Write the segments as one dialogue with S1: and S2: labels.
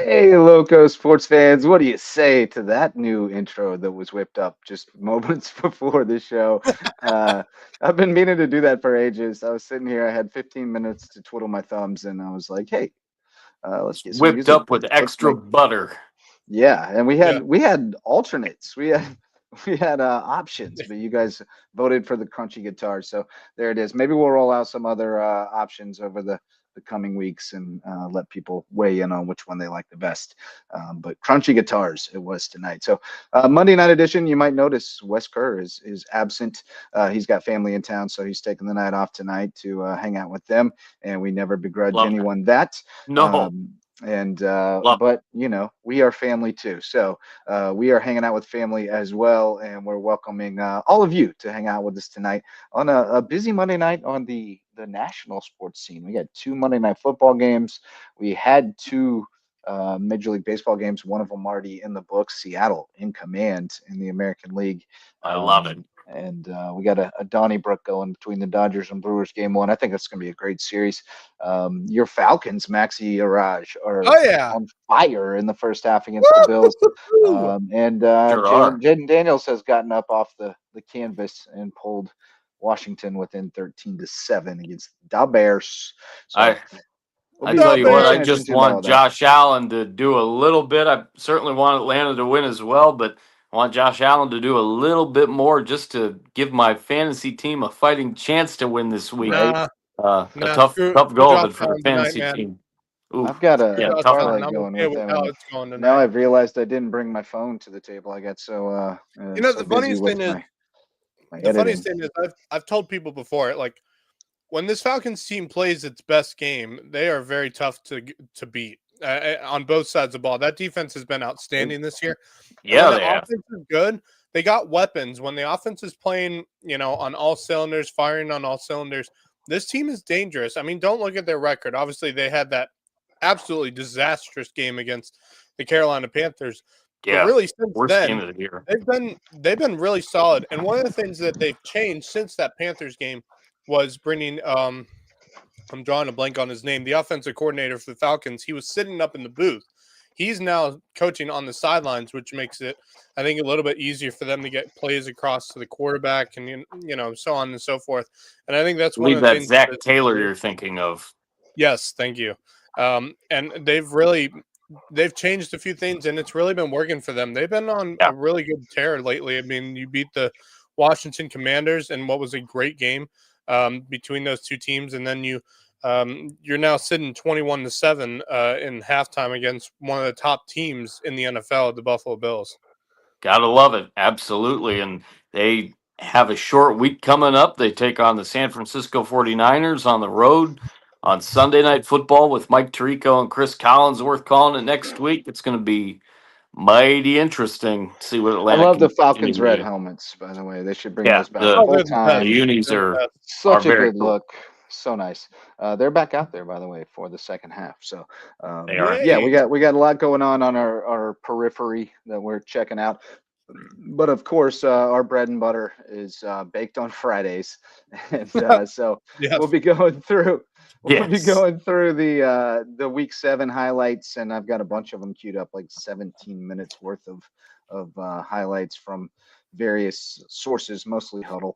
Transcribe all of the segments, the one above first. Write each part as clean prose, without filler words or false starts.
S1: Hey, Loco sports fans, what do you say to that new intro that was whipped up just moments before the show? Uh, I've been meaning to do that for ages. I was sitting here, I had 15 minutes to twiddle my thumbs, and I was like, "Hey, let's get some
S2: Whipped
S1: music."
S2: up with
S1: Let's
S2: extra
S1: make
S2: butter.
S1: Yeah, and we
S3: Yeah.
S1: had we had alternates. We had options, but you guys voted for the crunchy guitar, so there it is. Maybe we'll roll out some other options over the coming weeks and let people weigh in on which one they like the best. But crunchy guitars it was tonight. So Monday night edition, you might notice Wes Kerr is absent. He's got family in town, so he's taking the night off tonight to hang out with them, and we never begrudge
S2: Love it.
S1: anyone that.
S2: No,
S1: And
S2: love it.
S1: but we are family too, so we are hanging out with family as well, and we're welcoming all of you to hang out with us tonight on a busy Monday night on the national sports scene. We got two Monday night football games. We had two Major League Baseball games. One of them already in the books. Seattle in command in the American League.
S2: I love it.
S1: And we got a Donnybrook going between the Dodgers and Brewers game one. I think that's going to be a great series. Your Falcons, Maxi Araj, are
S3: Oh yeah.
S1: on fire in the first half against the Bills.
S3: Woo!
S1: And
S2: Sure are.
S1: Jaden Daniels has gotten up off the canvas and pulled Washington within 13-7 against the Bears. So
S2: I
S1: we'll
S2: I
S1: be,
S2: tell you
S1: we'll be
S2: what, I
S1: paying
S2: just
S1: attention to all
S2: want
S1: that.
S2: Josh Allen to do a little bit. I certainly want Atlanta to win as well, but I want Josh Allen to do a little bit more just to give my fantasy team a fighting chance to win this week.
S1: Right.
S3: Nah,
S2: A
S3: nah.
S2: tough
S3: Screw
S2: go of
S3: Josh
S2: it for the
S3: Allen tonight,
S2: fantasy
S3: man.
S2: team.
S1: I've
S2: Oof.
S1: got
S3: Screw
S2: Yeah,
S1: a
S3: Josh
S2: tough
S3: Allen.
S1: parlay
S2: one.
S3: I'm
S1: going
S3: okay
S1: with
S3: with
S1: him,
S3: how
S1: and
S3: it's going
S1: now
S3: tonight.
S1: I've realized I didn't bring my phone to the table. I got so
S3: The
S1: busy
S3: funniest
S1: with
S3: thing is,
S1: my
S3: the funniest
S1: editing.
S3: thing is, I've told people before, like when this Falcons team plays its best game, they are very tough to beat on both sides of the ball. That defense has been outstanding this year, and when
S2: Yeah,
S3: the
S2: they have.
S3: offense is good, they got weapons. When the offense is playing, on all cylinders, firing on all cylinders, this team is dangerous. I mean, don't look at their record. Obviously, they had that absolutely disastrous game against the Carolina Panthers, but
S2: Yeah,
S3: really since
S2: worst game
S3: then,
S2: of the year.
S3: they've been really solid. And one of the things that they've changed since that Panthers game was bringing I'm drawing a blank on his name, the offensive coordinator for the Falcons. He was sitting up in the booth. He's now coaching on the sidelines, which makes it, I think, a little bit easier for them to get plays across to the quarterback and so on and so forth. And I think that's
S2: I
S3: one
S2: believe
S3: of the
S2: that's
S3: things.
S2: Zach Taylor you're thinking of.
S3: Yes, thank you. And they've changed a few things, and it's really been working for them. They've been on
S2: Yeah,
S3: a really good tear lately. I mean, you beat the Washington Commanders in what was a great game between those two teams, and then you're now sitting 21-7 in halftime against one of the top teams in the NFL, the Buffalo Bills.
S2: gotta love it. Absolutely. And they have a short week coming up. They take on the San Francisco 49ers on the road on Sunday Night Football with Mike Tirico and Chris Collinsworth calling it next week. It's going to be mighty interesting to see what
S1: I
S2: Atlanta
S1: love the
S2: can
S1: Falcons
S2: continue to
S1: red
S2: do.
S1: helmets, by the way. They should bring
S2: Yeah,
S1: those back
S2: the
S3: Oh,
S1: full
S3: they're the best.
S2: the
S1: time.
S2: unis
S3: They're the best.
S2: are
S1: Such a
S2: very
S1: good
S2: cool.
S1: look. So nice. They're back out there, by the way, for the second half. So,
S2: They are.
S1: yeah,
S3: Yay!
S1: we got a lot going on our periphery that we're checking out. But of course, our bread and butter is baked on Fridays, and so we'll
S3: Yes.
S1: be going through
S2: Yes.
S1: the week 7 highlights, and I've got a bunch of them queued up, like 17 minutes worth of highlights from various sources, mostly Huddle,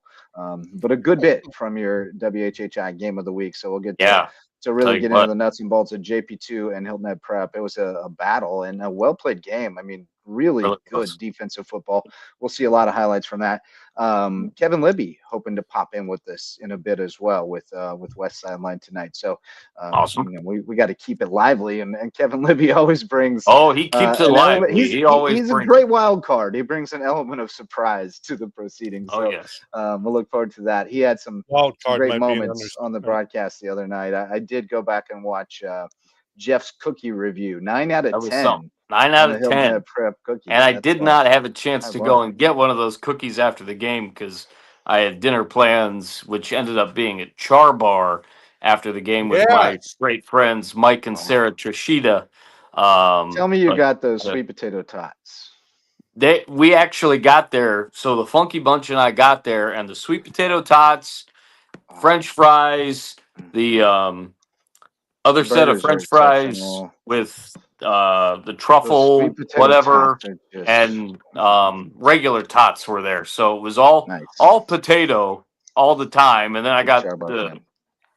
S1: but a good bit from your WHHI game of the week. So we'll get
S2: Yeah.
S1: to
S2: Tell
S1: really
S2: you
S1: get into
S2: what.
S1: the nuts and bolts of JP2 and Hilton Head Prep. It was a battle and a well played game. I mean, really
S2: Really
S1: good
S2: close.
S1: defensive football. We'll see a lot of highlights from that. Kevin Libby hoping to pop in with us in a bit as well with West Sideline tonight. So
S2: Awesome.
S1: we got to keep it lively, and Kevin Libby always brings
S2: Oh, he keeps it
S1: an element.
S2: lively. He always
S1: He's a
S2: brings it.
S1: great wild card. He brings an element of surprise to the proceedings.
S2: Oh,
S1: So
S2: yes.
S1: we'll look forward to that. He had some
S3: Wild card
S1: great
S3: might be an
S1: moments on the
S3: understatement.
S1: broadcast the other night. I did go back and watch Jeff's cookie review. 9 out of
S2: That was
S1: 10
S2: something. 9
S1: on
S2: out
S1: the
S2: of
S1: Hilton Head
S2: 10.
S1: Prep cookies.
S2: And I
S1: That's
S2: did not have a
S1: I
S2: chance to
S1: love.
S2: go and get one of those cookies after the game because I had dinner plans, which ended up being at Char Bar after the game with
S3: Yeah.
S2: my great friends Mike and
S1: Oh.
S2: Sarah Trishita.
S1: Tell me you
S2: But
S1: got those sweet potato tots.
S2: we actually got there. So the Funky Bunch and I got there, and the sweet potato tots,
S1: Oh,
S2: French fries, the other
S1: the
S2: set of
S1: burgers are
S2: French fries
S1: exceptional.
S2: with the
S1: Those
S2: truffle,
S1: sweet potato
S2: whatever,
S1: tots are just
S2: and regular tots were there. So it was all
S1: nice.
S2: potato all the time. And then I
S1: Big
S2: got
S1: Charbot fan.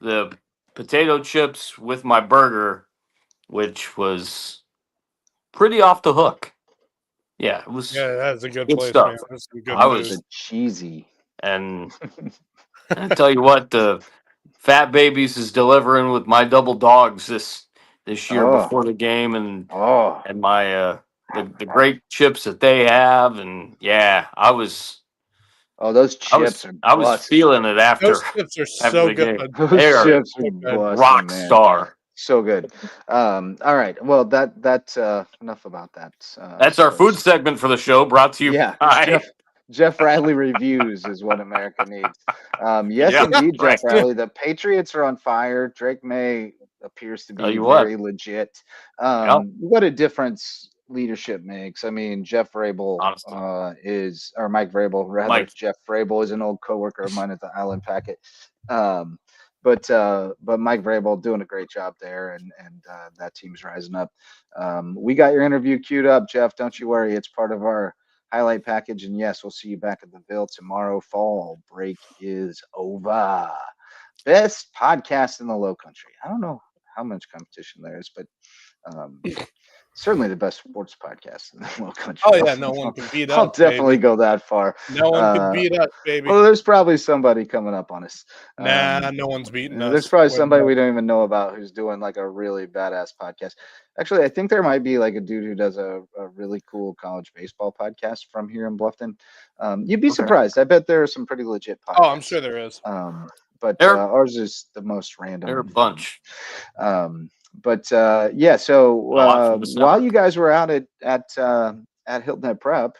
S2: the potato chips with my burger, which was pretty off the hook. Yeah, it was
S3: Yeah, that's a good
S2: good
S3: place,
S2: stuff.
S3: man. That's some good
S2: I
S1: Not
S2: was-
S3: food.
S1: the cheesy.
S2: And I tell you what, the Fat Babies is delivering with my double dogs this year
S1: Oh.
S2: before the game, and
S1: Oh,
S2: my the great chips that they have, and yeah, I was
S1: those chips are
S2: I was
S1: busting.
S2: feeling it after
S3: Those chips are
S2: after
S3: so
S2: the
S3: good.
S2: game.
S1: Those
S2: They are
S1: chips are
S3: So good.
S1: busting,
S2: rock
S1: man.
S2: star.
S1: So good. All right. Well, that's enough about that.
S2: That's our food segment for the show, brought to you
S1: Yeah,
S2: by
S1: Jeff Riley reviews is what America needs. Yes,
S2: Yeah,
S1: indeed,
S2: right.
S1: Jeff Riley. The Patriots are on fire. Drake May appears to
S2: Tell
S1: be
S2: you what.
S1: very legit.
S2: Yeah.
S1: What a difference leadership makes. I mean, Jeff Vrabel
S2: Honestly.
S1: or Mike Vrabel, rather.
S2: Mike.
S1: Jeff Vrabel is an old coworker of mine at the Island Packet. But Mike Vrabel doing a great job there, and that team's rising up. We got your interview queued up, Jeff. Don't you worry. It's part of our highlight package. And yes, we'll see you back at the Ville tomorrow. Fall break is over. Best podcast in the Low Country. I don't know how much competition there is, but certainly the best sports podcast in the Low Country.
S3: Oh yeah, no one can beat us.
S1: I'll definitely
S3: baby.
S1: go that far.
S3: No one can beat us, baby.
S1: Well, there's probably somebody coming up on us.
S3: Nah, no one's beating us.
S1: There's probably somebody we don't even know about who's doing like a really badass podcast. Actually, I think there might be like a dude who does a really cool college baseball podcast from here in Bluffton. You'd be surprised. I bet there are some pretty legit podcasts.
S3: Oh, I'm sure there is.
S1: But ours is the most random.
S2: They're a bunch.
S1: Yeah, so while you guys were out at Hilton Head Prep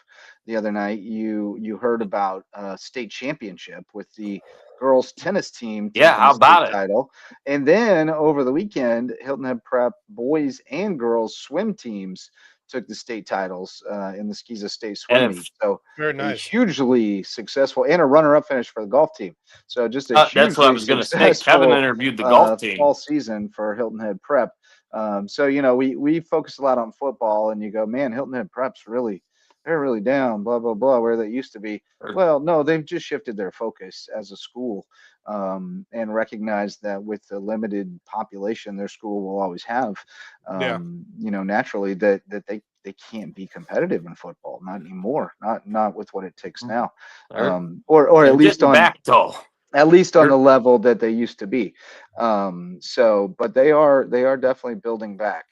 S1: the other night, you heard about state championship with the girls tennis team.
S2: Yeah, how about it?
S1: Title. And then over the weekend, Hilton Head Prep boys and girls swim teams took the state titles in the Skeeza State Swim Meet. So
S3: very nice,
S1: hugely successful, and a runner-up finish for the golf team. So just a
S2: that's what I was going to say. Kevin interviewed the golf team
S1: fall season for Hilton Head Prep. So we focus a lot on football, and you go, man, Hilton Head Prep's they're really down, blah blah blah, where they used to be. Well, no, they've just shifted their focus as a school, and recognized that with the limited population their school will always have, naturally that they can't be competitive in football, not anymore, not with what it takes now, or at least on
S2: back though.
S1: At least on the level that they used to be. But they are definitely building back.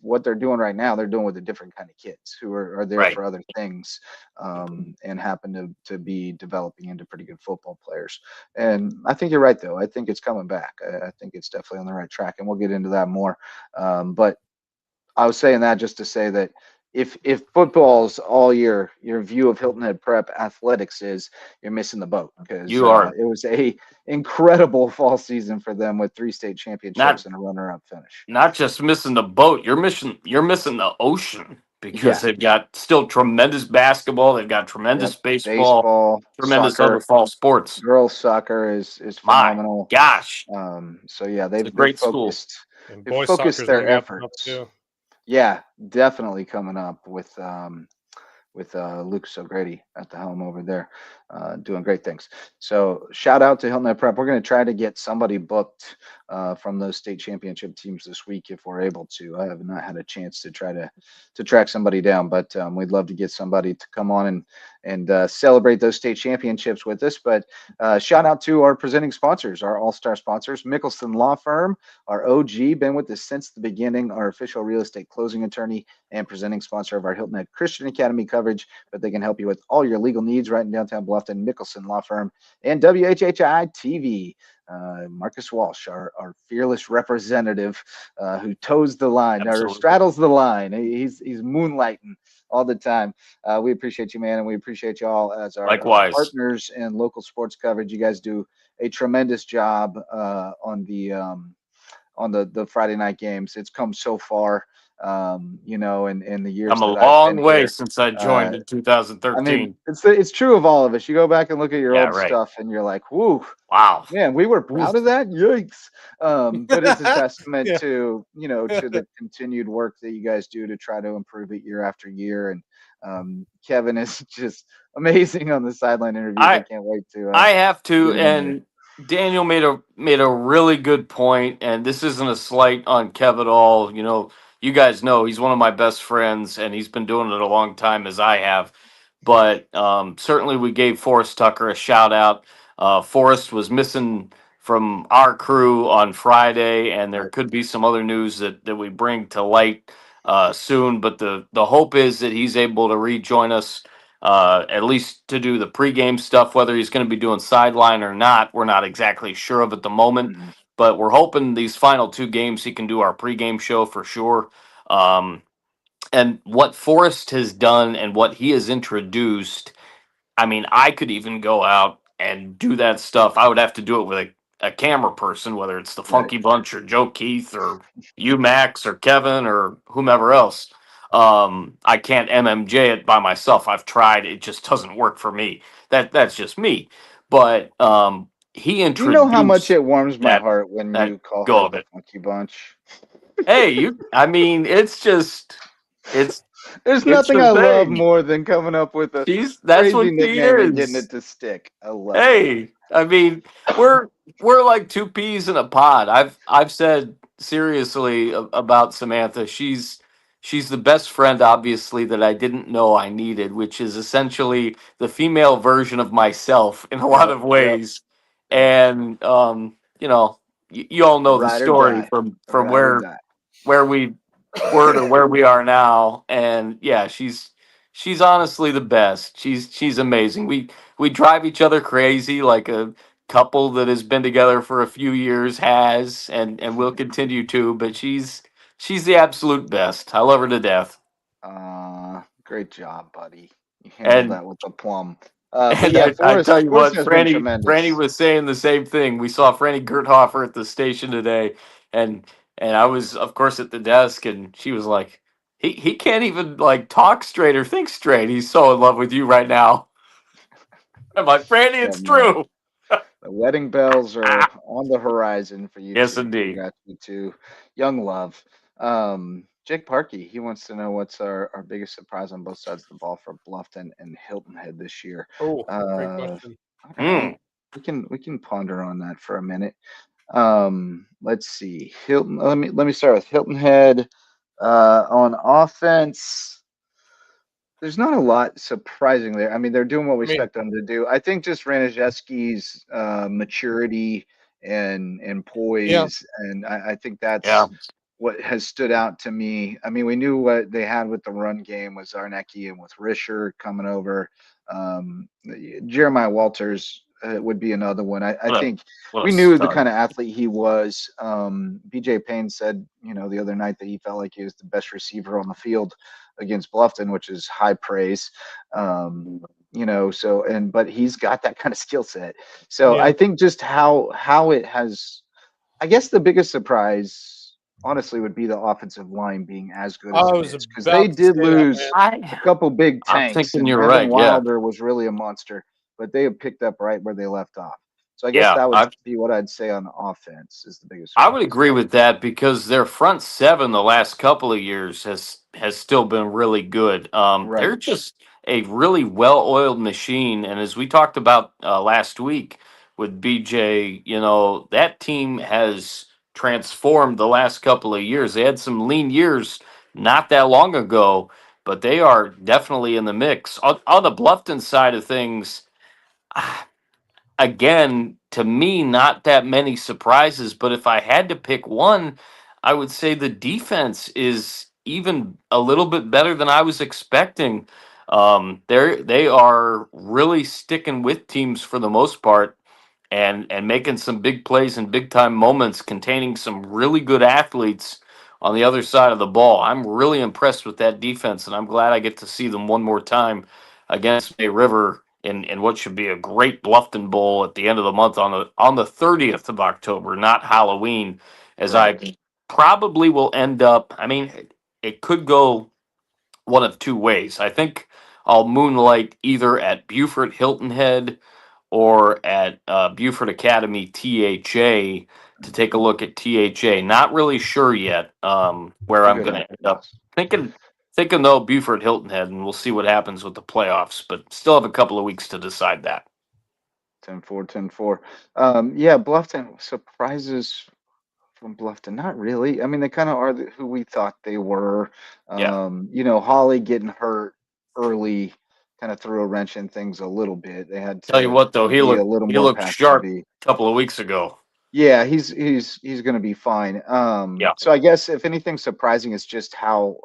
S1: What they're doing right now, they're doing with a different kind of kids who are there for other things, and happen to be developing into pretty good football players. And I think you're right, though. I think it's coming back. I think it's definitely on the right track, and we'll get into that more. But I was saying that just to say that if football's all your view of Hilton Head Prep athletics is, you're missing the boat, because it was a incredible fall season for them with 3 state championships and a runner-up finish.
S2: Not just missing the boat, you're missing the ocean, because they've got still tremendous basketball, they've got tremendous baseball, tremendous
S1: soccer,
S2: other fall sports.
S1: Girls soccer is phenomenal.
S2: My gosh.
S1: So yeah, they've focused their efforts. Yeah, definitely coming up with Lucas O'Grady at the helm over there, doing great things. So shout out to Hilton Head Prep. We're going to try to get somebody booked from those state championship teams this week if we're able to. I have not had a chance to try to track somebody down, but we'd love to get somebody to come on and celebrate those state championships with us. But shout out to our presenting sponsors, our all-star sponsors, Mickelson Law Firm, our OG, been with us since the beginning, our official real estate closing attorney and presenting sponsor of our Hilton Head Christian Academy coverage, but they can help you with all your legal needs right in downtown Bluffton. Mickelson Law Firm, and WHHI TV. Marcus Walsh, our fearless representative, who toes the line, or straddles the line. He's moonlighting all the time. We appreciate you, man, and we appreciate you all as our partners in local sports coverage. You guys do a tremendous job on the Friday night games. It's come so far. you know, in the years
S2: I'm a
S1: that I've
S2: long
S1: been
S2: way
S1: here.
S2: since I joined
S1: Uh,
S2: in
S1: I mean,
S2: 2013.
S1: it's true of all of us. You go back and look at your
S2: Yeah,
S1: old
S2: right.
S1: stuff, and you're like, "Whoo,
S2: Wow.
S1: man, we were
S2: Oof.
S1: proud of that." Yikes! But it's a testament
S3: Yeah.
S1: to to the continued work that you guys do to try to improve it year after year. And Kevin is just amazing on the sideline interviews. I
S2: I
S1: can't wait to
S2: I have
S1: get
S2: to,
S1: him in here.
S2: and Daniel made a really good point, and this isn't a slight on Kev at all. You know, you guys know he's one of my best friends, and he's been doing it a long time as I have. But certainly, we gave Forrest Tucker a shout out. Forrest was missing from our crew on Friday, and there
S1: Right.
S2: could be some other news that we bring to light soon. But the hope is that he's able to rejoin us at least to do the pregame stuff. Whether he's going to be doing sideline or not, we're not exactly sure of at the moment.
S1: Mhm.
S2: But we're hoping these final two games he can do our pregame show for sure. And what Forrest has done and what he has introduced, I mean, I could even go out and do that stuff. I would have to do it with a camera person, whether it's the
S1: Right.
S2: Funky Bunch or Joe Keith or you, Max, or Kevin or whomever else. I can't MMJ it by myself. I've tried; it just doesn't work for me. That's just me. But he
S1: Do you know how much
S2: introduced
S1: it warms my
S2: that
S1: heart when
S2: that
S1: you call her
S2: go of
S1: the
S2: it.
S1: Funky Bunch?
S2: Hey, you! I mean, it's
S1: There's
S2: it's
S1: nothing
S2: the
S1: I love
S2: thing.
S1: more than coming up with a
S2: That's
S1: crazy
S2: what she
S1: nickname and getting
S2: is.
S1: it to stick. I love it.
S2: Hey, I mean, we're we're like two peas in a pod. I've said seriously about Samantha. She's the best friend, obviously, that I didn't know I needed, which is essentially the female version of myself in a lot
S1: Yep,
S2: of
S1: yep,
S2: ways.
S1: yep.
S2: And you know, you all know the
S1: Ride or
S2: story
S1: die.
S2: from
S1: Ride or die.
S2: where we were to where we are now. And yeah, she's honestly the best. She's amazing. We drive each other crazy like a couple that has been together for a few years has and will continue to, but she's the absolute best. I love her to death.
S1: Great job, buddy. You handled
S2: And
S1: that with aplomb. But
S2: and
S1: yeah,
S2: I tell you
S1: Forrest
S2: what,
S1: has been
S2: Franny
S1: tremendous.
S2: was saying the same thing. We saw Franny Gerthofer at the station today, and I was of course at the desk, and she was like, he can't even like talk straight or think straight. He's so in love with you right now. I'm like, Franny,
S1: Yeah,
S2: it's
S1: man.
S2: true.
S1: The wedding bells are on the horizon for you
S2: Yes,
S1: two.
S2: indeed.
S1: Congrats, you two. Young love. Jake Parkey, he wants to know what's our biggest surprise on both sides of the ball for Bluffton and Hilton Head this year.
S3: Oh, great
S1: Uh,
S3: question.
S1: all
S2: Hmm.
S1: right. We can ponder on that for a minute. Let's see. Hilton, let me start with Hilton Head. On offense, there's not a lot surprising there. I mean, they're doing what we
S3: I mean,
S1: expect them to do. I think just Raniszewski's maturity and
S3: yeah,
S1: poise, and I think
S2: Yeah.
S1: that's what has stood out to me. I mean, we knew what they had with the run game was Zarnecki and with Risher coming over. Jeremiah Walters would be another one. I
S2: What a
S1: think
S2: what a
S1: we knew the
S2: stud.
S1: kind of athlete he was. BJ Payne said, the other night that he felt like he was the best receiver on the field against Bluffton, which is high praise. But he's got that kind of skill set. So
S3: yeah.
S1: I think just how it has, I guess the biggest surprise, honestly, would be the offensive line being as good as
S3: I
S1: it
S3: was
S1: is, because they
S3: about to
S1: did
S3: say that,
S1: lose
S3: man.
S1: a
S2: I
S1: couple big
S2: I'm
S1: tanks,
S2: thinking
S1: and
S2: you're
S1: Evan
S2: right. Yeah.
S1: Wilder was really a monster, but they have picked up right where they left off. So I guess
S2: Yeah.
S1: that would be what I'd say on offense is the biggest
S2: I would
S1: surprise.
S2: agree with that because their front seven the last couple of years has still been really good.
S1: Right.
S2: They're just a really well-oiled machine, and as we talked about last week with BJ, that team has transformed the last couple of years. They had some lean years not that long ago, but they are definitely in the mix. On the Bluffton side of things, again, to me, not that many surprises, but if I had to pick one, I would say the defense is even a little bit better than I was expecting. They are really sticking with teams for the most part and making some big plays and big time moments, containing some really good athletes on the other side of the ball. I'm really impressed with that defense, and I'm glad I get to see them one more time against May River in what should be a great Bluffton Bowl at the end of the month on the 30th of October, not Halloween, as
S1: Right.
S2: I probably will end up. I mean, it could go one of two ways. I think I'll moonlight either at Beaufort Hilton Head or at Beaufort Academy THA to take a look at THA. Not really sure yet where
S1: It's a
S2: I'm
S1: good
S2: going to
S1: entry
S2: end up.
S1: class.
S2: Thinking though Beaufort Hilton Head, and we'll see what happens with the playoffs. But still have a couple of weeks to decide that.
S1: 10-4, 10-4. Yeah, Bluffton surprises from Bluffton. Not really. I mean, they kind of are who we thought they were.
S2: Yeah.
S1: Holly getting hurt early kind of threw a wrench in things a little bit. They had
S2: Tell you
S1: to
S2: what though,
S1: be a little
S2: he
S1: more
S2: looked
S1: pass
S2: sharp
S1: heavy.
S2: a couple of weeks ago.
S1: Yeah, he's going to be fine.
S2: Yeah.
S1: So I guess if anything surprising is just how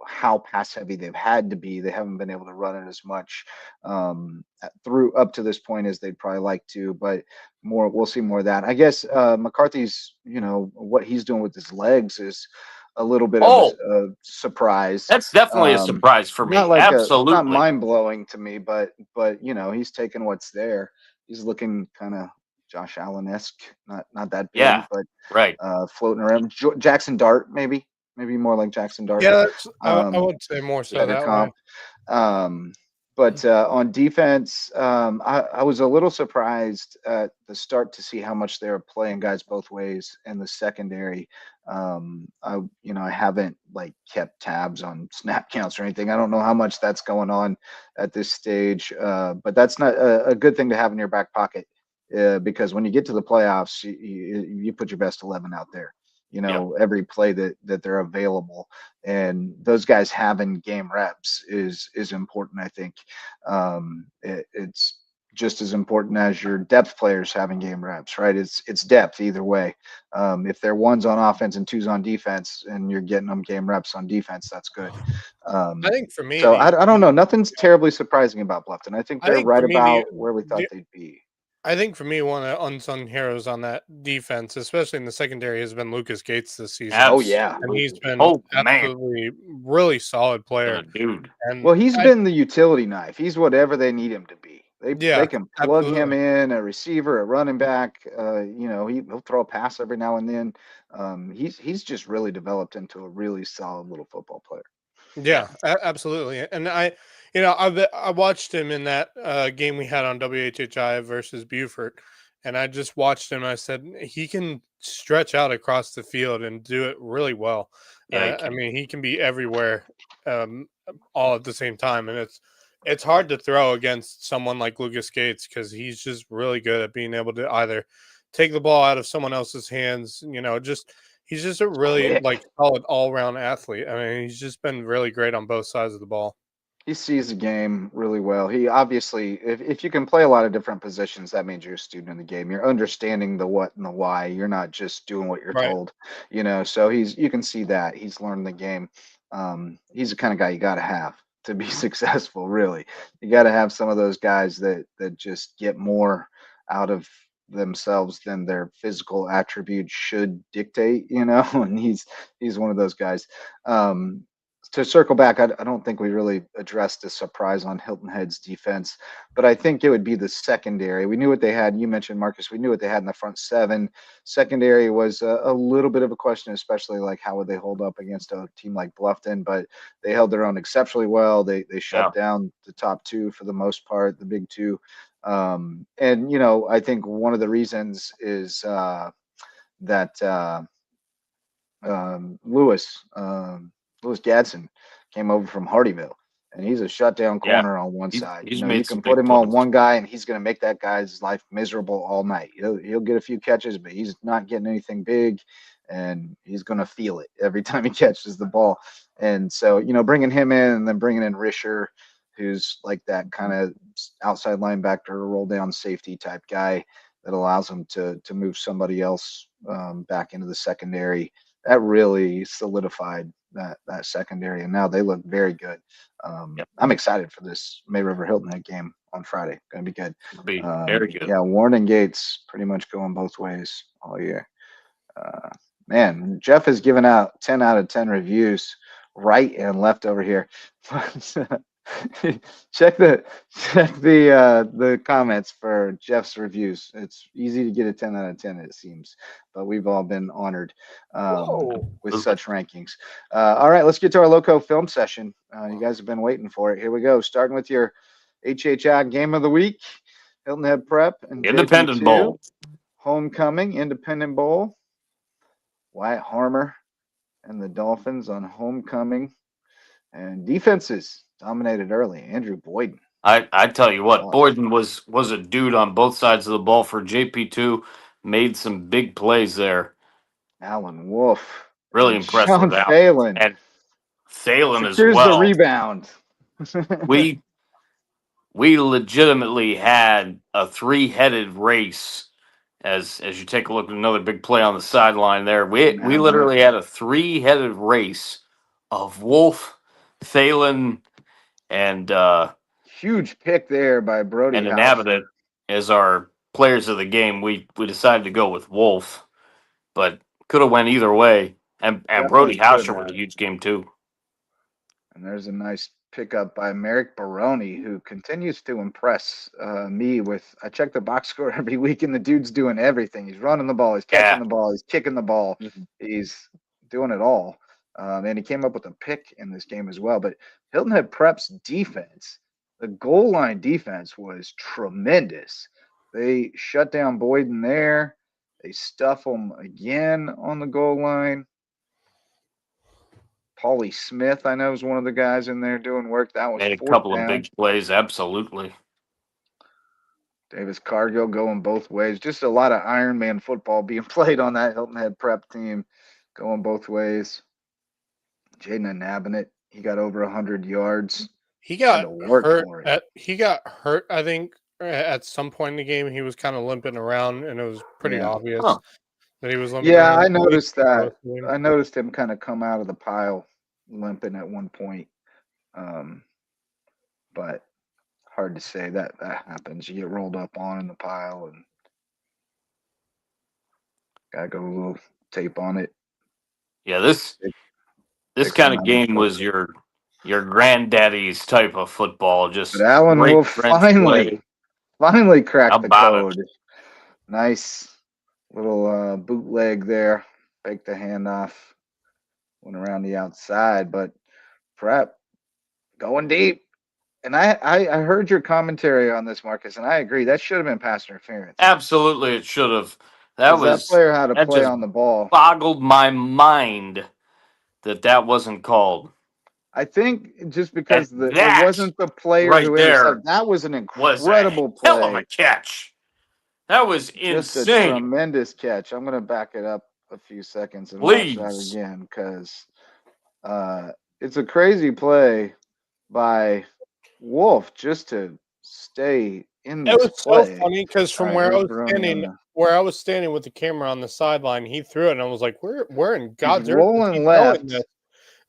S1: pass heavy they've had to be. They haven't been able to run it as much through up to this point as they'd probably like to, but we'll see more of that. I guess McCarthy's, what he's doing with his legs is a little bit of
S2: Oh,
S1: a surprise.
S2: that's definitely a surprise for me.
S1: Not like not
S2: Absolutely.
S1: mind blowing to me, but he's taking what's there. He's looking kind of Josh Allen-esque, not that big,
S2: Yeah.
S1: but
S2: Right.
S1: floating around. Jackson Dart, maybe more like Jackson Dart.
S3: Yeah, I
S1: Um,
S3: would say more so
S1: better
S3: that way.
S1: comp. But on defense, I was a little surprised at the start to see how much they were playing guys both ways in the secondary. I haven't like kept tabs on snap counts or anything. I don't know how much that's going on at this stage, but that's not a good thing to have in your back pocket because when you get to the playoffs, you put your best 11 out there. Every play that they're available, and those guys having game reps is important. I think it's just as important as your depth players having game reps, right? It's depth either way. If they're ones on offense and twos on defense, and you're getting them game reps on defense, that's good.
S3: I think for me,
S1: So I don't know. Nothing's terribly surprising about Bluffton. I think
S3: I
S1: they're
S3: think
S1: right
S3: for me
S1: about where we thought
S3: the
S1: they'd be.
S3: I think for me, one of the unsung heroes on that defense, especially in the secondary, has been Lucas Gates this season.
S1: Oh yeah.
S3: And he's been
S2: Oh, man.
S3: absolutely really solid player.
S2: Dude.
S3: And
S1: Well, he's been the utility knife. He's whatever they need him to be. They can plug him
S3: absolutely.
S1: in, a receiver, a running back. He'll throw a pass every now and then. He's just really developed into a really solid little football player.
S3: Yeah, absolutely. And I watched him in that game we had on WHHI versus Beaufort, and I just watched him. I said he can stretch out across the field and do it really well.
S2: Yeah,
S3: I mean, he can be everywhere, all at the same time, and it's hard to throw against someone like Lucas Gates because he's just really good at being able to either take the ball out of someone else's hands, he's just a really
S1: Quick.
S3: solid all around athlete. I mean, he's just been really great on both sides of the ball.
S1: He sees the game really well. He obviously, if you can play a lot of different positions, that means you're a student in the game. You're understanding the what and the why. You're not just doing what you're
S3: Right.
S1: told, So you can see that he's learned the game. He's the kind of guy you got to have to be successful. Really, you got to have some of those guys that just get more out of themselves than their physical attributes should dictate. And he's one of those guys. To circle back, I don't think we really addressed the surprise on Hilton Head's defense, but I think it would be the secondary. We knew what they had. You mentioned, Marcus, we knew what they had in the front seven. Secondary was a little bit of a question, especially like how would they hold up against a team like Bluffton, but they held their own exceptionally well. They shut down the top two for the most part, the big two. And, I think one of the reasons is that Lewis Gadsden came over from Hardyville, and he's a shutdown corner on one side.
S2: He's
S1: You
S2: made
S1: can
S2: some
S1: put
S2: big
S1: him on
S2: plays.
S1: one guy, and he's going to make that guy's life miserable all night. He'll get a few catches, but he's not getting anything big, and he's going to feel it every time he catches the ball. And so, bringing him in and then bringing in Risher, who's like that kind of outside linebacker, roll down safety type guy that allows him to move somebody else back into the secondary. That really solidified that secondary, and now they look very good. I'm excited for this May River Hilton Head game on Friday. Going to be good.
S2: It'll be very good.
S1: Yeah, Warren and Gates pretty much going both ways all year. Man, Jeff has given out 10 out of 10 reviews right and left over here. check the comments for Jeff's reviews. It's easy to get a 10 out of 10, it seems, but we've all been honored with such rankings. All right, let's get to our Loco film session. You guys have been waiting for it. Here we go. Starting with your HHI game of the week, Hilton Head Prep and
S2: Independent
S1: JP2,
S2: Bowl.
S1: Homecoming, Independent Bowl. Wyatt Harmer and the Dolphins on Homecoming. And defenses dominated early. Andrew Boyden.
S2: I tell you what, Boyden was a dude on both sides of the ball for JP2. Made some big plays there.
S1: Alan Wolf.
S2: Really
S1: and
S2: impressed
S1: Sean
S2: with that.
S1: Phelan.
S2: And Phelan as
S1: Secures
S2: well.
S1: the rebound.
S2: we legitimately had a three-headed race. As you take a look at another big play on the sideline there, we literally had a three-headed race of Wolf, Phelan, and
S1: huge pick there by Brody
S2: and
S1: Houser.
S2: Inhabitant as our players of the game. We decided to go with Wolf, but could have went either way. And Brody Houser was a huge game too.
S1: And there's a nice pickup by Merrick Baroni, who continues to impress me with. I check the box score every week, and the dude's doing everything. He's running the ball, he's catching the ball, he's kicking the ball, he's doing it all. And he came up with a pick in this game as well. But Hilton Head Prep's defense, the goal line defense, was tremendous. They shut down Boyden there. They stuff him again on the goal line. Paulie Smith, I know, is one of the guys in there doing work. That was
S2: made a couple of big plays, absolutely.
S1: Davis Cargill going both ways. Just a lot of Iron Man football being played on that Hilton Head Prep team, going both ways. Jaden Inhabitant, he got over 100 yards.
S3: He got hurt. He got hurt, I think, at some point in the game. He was kind of limping around, and it was pretty obvious that he was limping around.
S1: I noticed that. I noticed him kind of come out of the pile limping at one point. But hard to say that happens. You get rolled up on in the pile and gotta go a little tape on it.
S2: Yeah, this kind of game was your granddaddy's type of football. Just
S1: Alan Wolf finally cracked the code. Nice little bootleg there. Faked the handoff. Went around the outside, but Prep going deep. And I heard your commentary on this, Marcus, and I agree. That should have been pass interference.
S2: Absolutely, it should have. That
S1: player had to play on the ball.
S2: Boggled my mind that wasn't called.
S1: I think just because it wasn't the player
S2: right
S1: who
S2: there
S1: that was an incredible play.
S2: Hell of a catch. That was
S1: just
S2: insane.
S1: A tremendous catch. I'm going to back it up a few seconds and watch that again because it's a crazy play by Wolf just to stay in this play.
S3: It was so funny because from where I was standing with the camera on the sideline, he threw it, and I was like, "Where in God's earth?"
S1: Rolling left.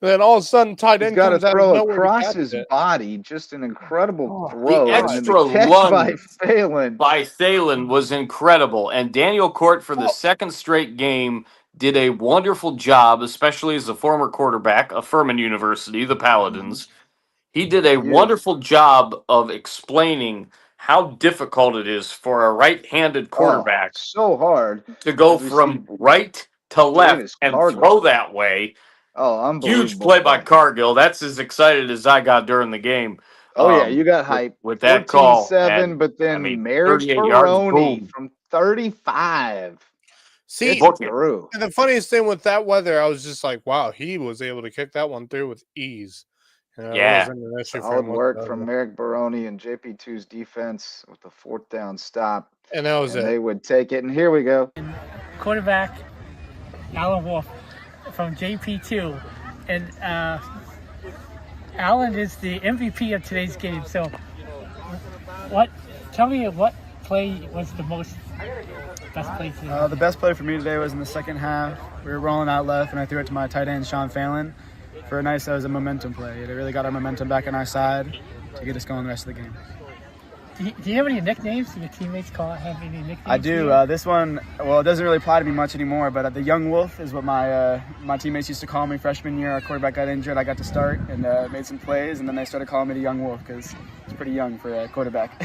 S3: And then all of a sudden, tight end
S1: got to throw across his body. Just an incredible throw.
S2: The extra lunge
S1: by
S2: Phelan was incredible. And Daniel Court, for the second straight game, did a wonderful job, especially as a former quarterback of Furman University, the Paladins. He did a wonderful job of explaining how difficult it is for a right-handed quarterback
S1: so hard
S2: to go from right to left and throw that way.
S1: Oh, unbelievable.
S2: Huge play by Cargill. That's as excited as I got during the game.
S1: Oh, yeah, you got hype.
S2: With that call.
S1: 7, but then Merrick Baroni from 35.
S3: See, and the funniest thing with that weather, I was just like, wow, he was able to kick that one through with ease.
S1: Solid work from Merrick Baroni and JP2's defense with the 4th down stop.
S3: And that was it.
S1: They would take it. And here we go.
S4: Quarterback Alan Wolf from JP2. And Alan is the MVP of today's game. So tell me what play was the best play today?
S5: The best play for me today was in the second half. We were rolling out left, and I threw it to my tight end, Sean Phelan. That was a momentum play. It really got our momentum back on our side to get us going the rest of the game.
S4: Do you have any nicknames? Do your teammates have any nicknames?
S5: I do. This one, well, it doesn't really apply to me much anymore, but the Young Wolf is what my teammates used to call me freshman year. Our quarterback got injured. I got to start and made some plays, and then they started calling me the Young Wolf because it's pretty young for a quarterback.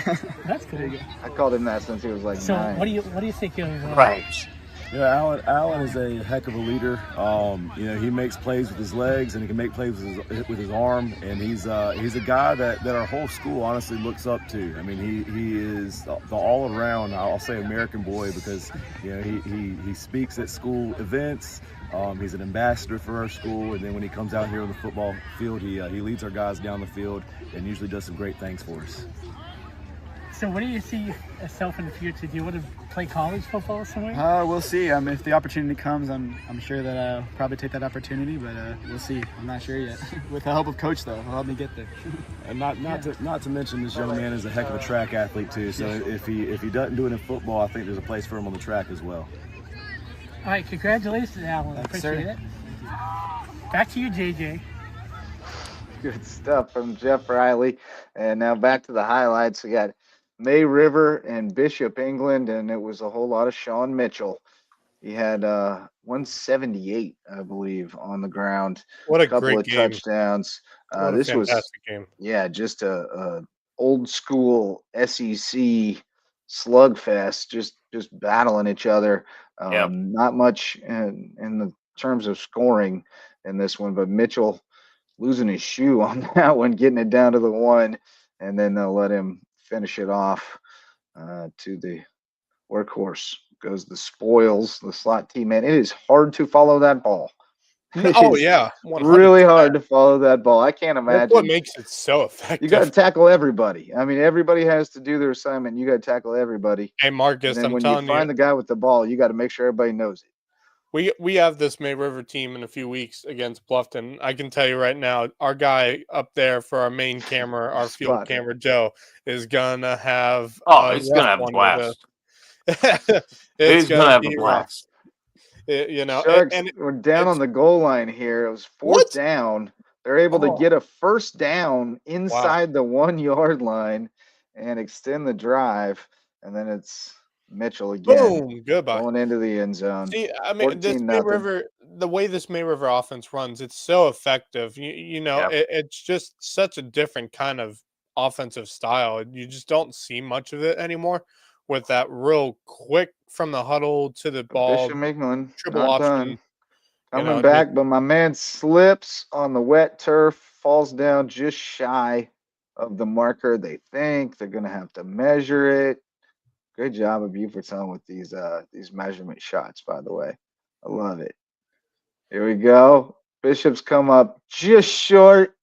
S4: That's good.
S1: I called him that since he was like
S4: So
S1: 9.
S4: what do you think of?
S2: Right.
S6: Yeah, Allen is a heck of a leader. He makes plays with his legs and he can make plays with his arm. And he's a guy that our whole school honestly looks up to. I mean, he is the all around, I'll say, American boy because he speaks at school events. He's an ambassador for our school, and then when he comes out here on the football field, he leads our guys down the field and usually does some great things for us.
S4: So what do you see yourself in the future? Do you want to play college football somewhere?
S5: We'll see. If the opportunity comes, I'm sure that I'll probably take that opportunity, but we'll see. I'm not sure yet. With the help of coach, though, he'll help me get there.
S6: And not to mention, this young man is a heck of a track athlete too. So if he doesn't do it in football, I think there's a place for him on the track as well.
S4: All right, congratulations, Alan.
S5: Thanks,
S4: Appreciate
S5: sir.
S4: it. Back to you, JJ.
S1: Good stuff from Jeff Riley. And now back to the highlights. We got May River and Bishop England, and it was a whole lot of Sean Mitchell. He had 178, I believe, on the ground.
S3: What a
S1: couple
S3: great
S1: of
S3: game.
S1: Touchdowns.
S3: What a
S1: This was
S3: fantastic game.
S1: yeah, just a old school SEC slugfest, just battling each other.
S2: Yep.
S1: Not much in the terms of scoring in this one, but Mitchell losing his shoe on that one, getting it down to the 1, and then they'll let him finish it off to the workhorse. Goes the spoils, the slot team, man. It is hard to follow that ball.
S3: Oh, yeah. 100%.
S1: Really hard to follow that ball. I can't imagine.
S3: That's what makes it so effective.
S1: You got to tackle everybody. I mean, everybody has to do their assignment. You got to tackle everybody.
S3: Hey, Marcus,
S1: And then
S3: I'm
S1: when
S3: telling
S1: you find the guy with the ball, you got to make sure everybody knows it.
S3: we have this May River team in a few weeks against Bluffton. I can tell you right now, our guy up there for our main camera, our field
S1: Spot it.
S3: camera, Joe, is gonna have.
S2: He's gonna have a blast.
S3: It's
S2: He's gonna have a
S3: be rough.
S2: blast.
S1: Sharks
S3: and
S1: were down on the goal line here. It was fourth down. They're able to get a first down inside the 1 yard line and extend the drive. And then it's Mitchell again.
S3: boom, goodbye.
S1: Going into the end zone.
S3: See, I mean, this
S1: 14-0.
S3: May River, the way this May River offense runs, it's so effective. It's just such a different kind of offensive style. You just don't see much of it anymore with that real quick from the huddle to the ball,
S1: Bishop England,
S3: triple
S1: not
S3: option.
S1: done. Coming back, but my man slips on the wet turf, falls down just shy of the marker. They think they're going to have to measure it. Good job of Bufordson with these measurement shots, by the way. I love it. Here we go. Bishop's come up just short.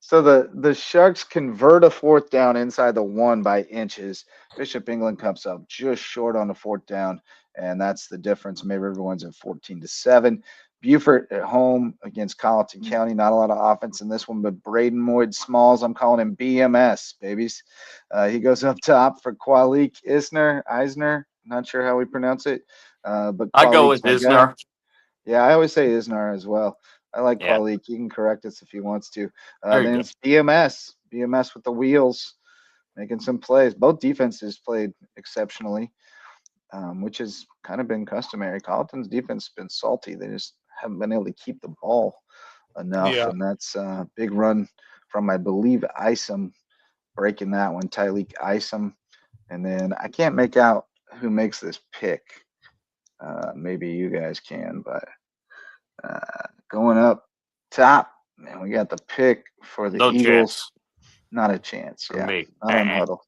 S1: So the Sharks convert a fourth down inside the 1 by inches. Bishop England comes up just short on the fourth down, and that's the difference. May River wins at 14-7. Beaufort at home against Colleton County. Not a lot of offense in this one, but Braden Moyd Smalls, I'm calling him BMS, babies. He goes up top for Kwalik Eisner. Not sure how we pronounce it. But
S2: I go with
S1: Kwalik's my
S2: Isner.
S1: guy. Yeah, I always say Isner as well. I like
S2: Yeah.
S1: Kwalik. He can correct us if he wants to.
S2: There you
S1: Then
S2: go.
S1: it's BMS with the wheels, making some plays. Both defenses played exceptionally, which has kind of been customary. Colleton's defense has been salty. They just haven't been able to keep the ball enough,
S3: Yeah.
S1: and that's a big run from, I believe, Isom breaking that one, Tyleek Isom. And then I can't make out who makes this pick. Maybe you guys can, but going up top, man, we got the pick for the
S2: No
S1: Eagles.
S2: chance
S1: Not a chance.
S2: for
S1: Yeah,
S2: me.
S1: not on huddle.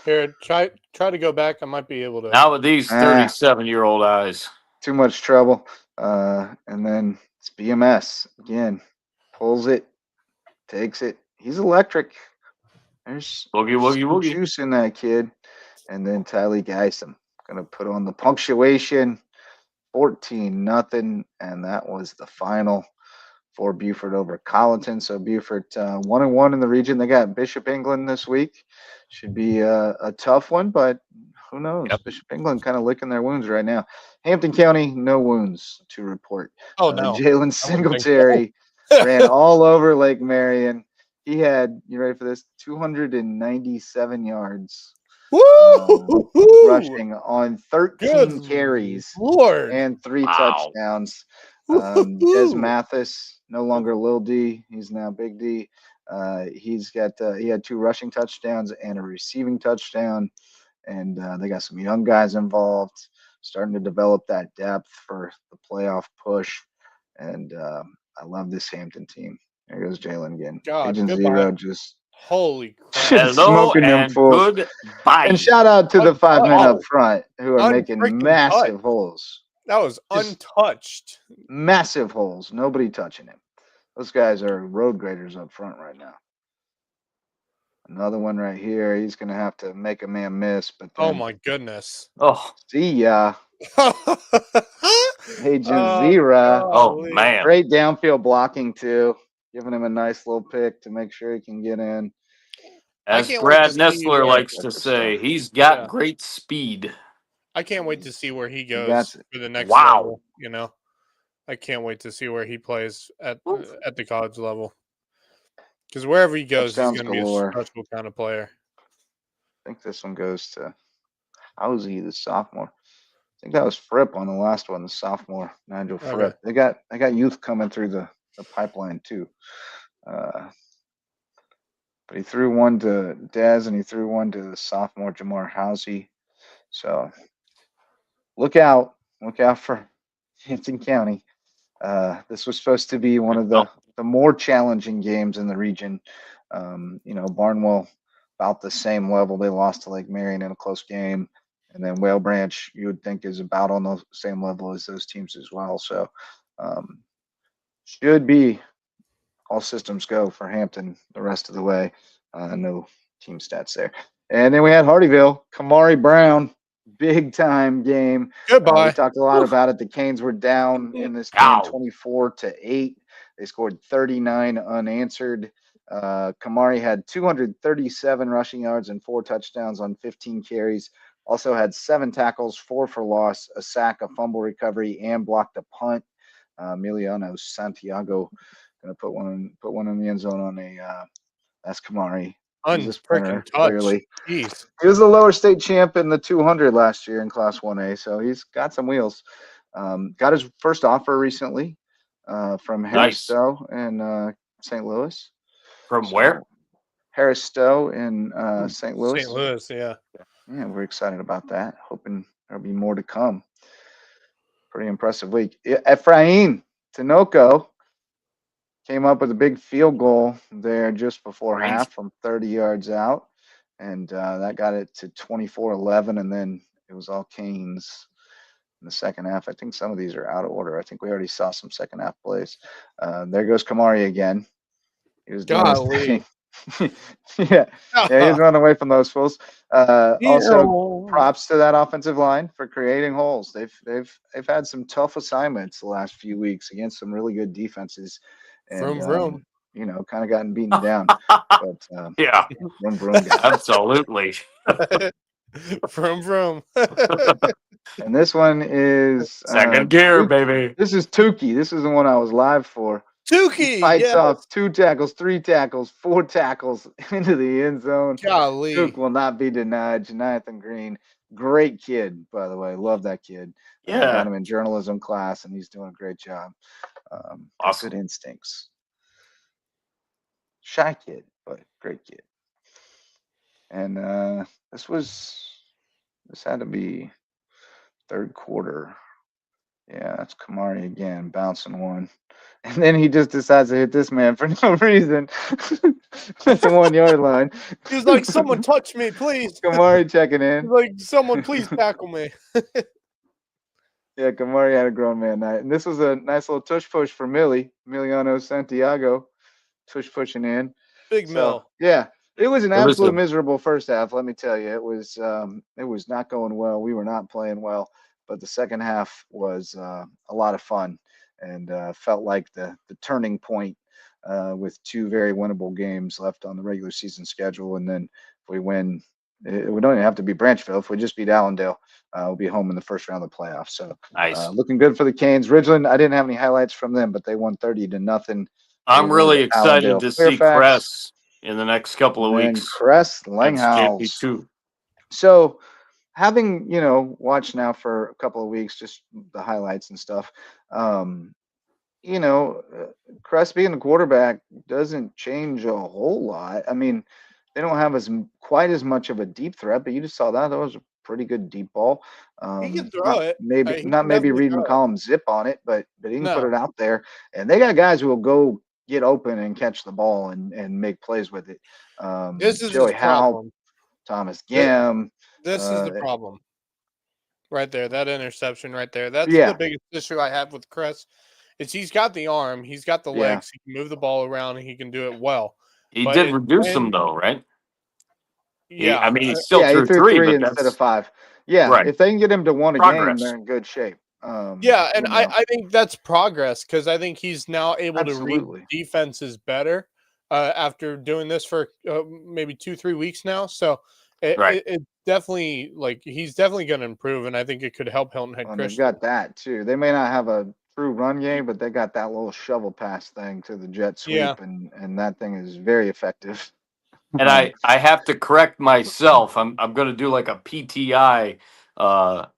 S3: Here, try to go back. I might be able to.
S2: Not with these 37-year-old eyes.
S1: Too much trouble. And then it's BMS again. Pulls it, takes it. He's electric. There's
S2: Woogie, woogie,
S1: some
S2: woogie.
S1: juice in that kid. And then Tyleek Isom gonna put on the punctuation. 14-0, and that was the final for Beaufort over Colleton. So Beaufort 1-1 in the region. They got Bishop England this week. Should be a tough one, but who knows?
S2: Yep.
S1: Bishop England kind of licking their wounds right now. Hampton County, no wounds to report.
S3: Oh, no.
S1: Jalen Singletary ran all over Lake Marion. He had, you ready for this? 297 yards
S3: Woo!
S1: rushing on 13
S3: Good
S1: carries
S3: Lord.
S1: and 3
S2: Wow.
S1: touchdowns. Des
S3: Woo-hoo-hoo.
S1: Mathis, no longer Lil D, he's now Big D. He had 2 rushing touchdowns and a receiving touchdown, and they got some young guys involved, starting to develop that depth for the playoff push. And I love this Hampton team. There goes Jalen again.
S3: God,
S1: Agent
S3: goodbye.
S1: Zero just
S3: Holy crap.
S2: Hello
S1: smoking them
S2: and
S1: fools.
S2: goodbye.
S1: And shout out to the 5 men
S3: Oh.
S1: up front who are making
S3: Unfreaking
S1: massive
S3: touched.
S1: holes.
S3: That was
S1: Just-
S3: untouched.
S1: Massive holes. Nobody touching him. Those guys are road graders up front right now. Another one right here. He's going to have to make a man miss. But
S3: Oh
S1: then,
S3: my goodness.
S2: Oh,
S1: see ya. Agent
S3: Oh,
S1: Zero.
S2: oh
S3: golly.
S2: man.
S1: Great downfield blocking, too. Giving him a nice little pick to make sure he can get in.
S2: As
S3: can't wait
S2: Brad
S3: to see
S2: Nessler
S3: where-
S2: likes to
S1: That's the
S2: say,
S1: stuff.
S2: he's got
S3: Yeah.
S2: great speed.
S3: I can't wait to see where he goes
S1: That's
S3: for the next
S2: Wow.
S3: level. You know, I can't wait to see where he plays at the college level. Because wherever he goes,
S1: Touchdowns
S3: he's going to be a
S1: galore.
S3: special kind of player.
S1: I think this one goes to Housie, the sophomore. I think that was Fripp on the last one, the sophomore, Nigel
S3: Okay.
S1: Fripp. They got youth coming through the pipeline too. But he threw one to Dez and he threw one to the sophomore Jamar Housie. So look out for Hampton County. This was supposed to be one of the more challenging games in the region. Barnwell about the same level. They lost to Lake Marion in a close game. And then Whale Branch, you would think, is about on the same level as those teams as well. So should be all systems go for Hampton the rest of the way. No team stats there. And then we had Hardyville, Kamari Brown, big time game.
S3: Goodbye.
S1: We talked a lot about it. The Canes were down in this game
S2: Ow.
S1: 24-8. They scored 39 unanswered. Kamari had 237 rushing yards and 4 touchdowns on 15 carries. Also had 7 tackles, 4 for loss, a sack, a fumble recovery, and blocked a punt. Emiliano Santiago going to put one in the end zone on a that's Kamari. He's a sprinter,
S3: Unfreaking touch.
S1: clearly.
S3: Jeez.
S1: He was the lower state champ in the 200 last year in Class 1A, so he's got some wheels. Got his first offer recently from Harris
S2: Nice.
S1: Stowe in St. Louis.
S2: From where?
S1: Harris Stowe in St. Louis.
S3: St. Louis, yeah.
S1: Yeah, we're excited about that. Hoping there'll be more to come. Pretty impressive week. Ephraim Tinoco came up with a big field goal there just before
S2: Great.
S1: half from 30 yards out. And that got it to 24-11. And then it was all Canes in the second half. I think some of these are out of order. I think we already saw some second half plays. There goes Kamari again. He was doing his
S3: Golly.
S1: thing. yeah, he's running away from those fools. Also, props to that offensive line for creating holes. They've had some tough assignments the last few weeks against some really good defenses, and
S3: Vroom.
S1: kind of gotten beaten down. But
S2: Yeah,
S1: vroom, vroom, guys.
S2: absolutely.
S3: Vroom.
S1: And this one is
S2: Second gear, baby.
S1: This is Tukey. This is the one I was live for.
S3: Tukey.
S1: Fights
S3: Yeah.
S1: off 2 tackles, 3 tackles, 4 tackles into the end zone.
S3: Golly.
S1: Duke will not be denied. Jonathan Green, great kid, by the way. Love that kid.
S2: Yeah.
S1: Got him in journalism class, and he's doing a great job.
S2: Awesome.
S1: Good instincts. Shy kid, but great kid. And this had to be third quarter. Yeah, that's Kamari again, bouncing one. And then he just decides to hit this man for no reason at the 1 yard line.
S3: He was like, someone touch me, please.
S1: Kamari checking
S3: He's
S1: in.
S3: like, someone please tackle me.
S1: Yeah, Kamari had a grown man night. And this was a nice little tush push for Emiliano Santiago. Tush pushing in.
S3: Big Mill.
S1: Yeah, it was an
S2: It was
S1: absolute
S2: a-
S1: miserable first half. Let me tell you, it was not going well. We were not playing well, but the second half was a lot of fun and felt like the turning point with 2 very winnable games left on the regular season schedule. And then if we win, we don't even have to be Branchville. If we just beat Allendale, we'll be home in the first round of the playoffs. So
S2: Nice.
S1: looking good for the Canes. Ridgeland, I didn't have any highlights from them, but they won 30-0.
S2: I'm really
S1: over
S2: excited
S1: Allendale
S2: to see
S1: Fairfax.
S2: Cress in the next couple of
S1: And then
S2: weeks.
S1: Cress
S2: That's
S1: Langhouse.
S2: JP2.
S1: So having, watched now for a couple of weeks, just the highlights and stuff, um, Crest being the quarterback doesn't change a whole lot. I mean, they don't have quite as much of a deep threat, but you just saw that was a pretty good deep ball.
S3: He can
S1: Not
S3: throw it.
S1: maybe
S3: He
S1: not
S3: can
S1: maybe
S3: definitely
S1: Reed
S3: throw it.
S1: McCollum zip on it, but he can put
S3: No,
S1: it out there. And they got guys who will go get open and catch the ball and make plays with it.
S3: this is his
S1: Joey Howe,
S3: problem.
S1: Thomas
S3: Th-
S1: Gim.
S3: This is the
S1: Uh,
S3: problem right there. That interception right there. That's the
S1: yeah,
S3: biggest issue I have with Chris. Is he's got the arm, he's got the
S1: yeah.
S3: legs, he can move the ball around, and he can do it well.
S2: He
S3: But
S2: did
S3: it's
S2: reduce them
S3: when,
S2: though, right? I
S3: yeah,
S2: mean, he still
S1: Yeah, he
S2: threw
S1: threw
S2: three,
S1: three
S2: but
S1: instead of
S2: that's
S1: five. Yeah,
S2: right.
S1: if they can get him to one a game,
S2: Progress.
S1: they're in good shape.
S3: yeah, and
S1: You know,
S3: I think that's progress because I think he's now able to read
S1: absolutely.
S3: defenses better after doing this for maybe 2-3 weeks now. So
S2: Right.
S3: it definitely like he's definitely going to improve, and I think it could help Hilton Head
S1: And they've
S3: Christian.
S1: got that too. They may not have a true run game, but they got that little shovel pass thing to the jet
S3: Yeah,
S1: sweep, and that thing is very effective.
S2: And I have to correct myself. I'm going to do like a PTI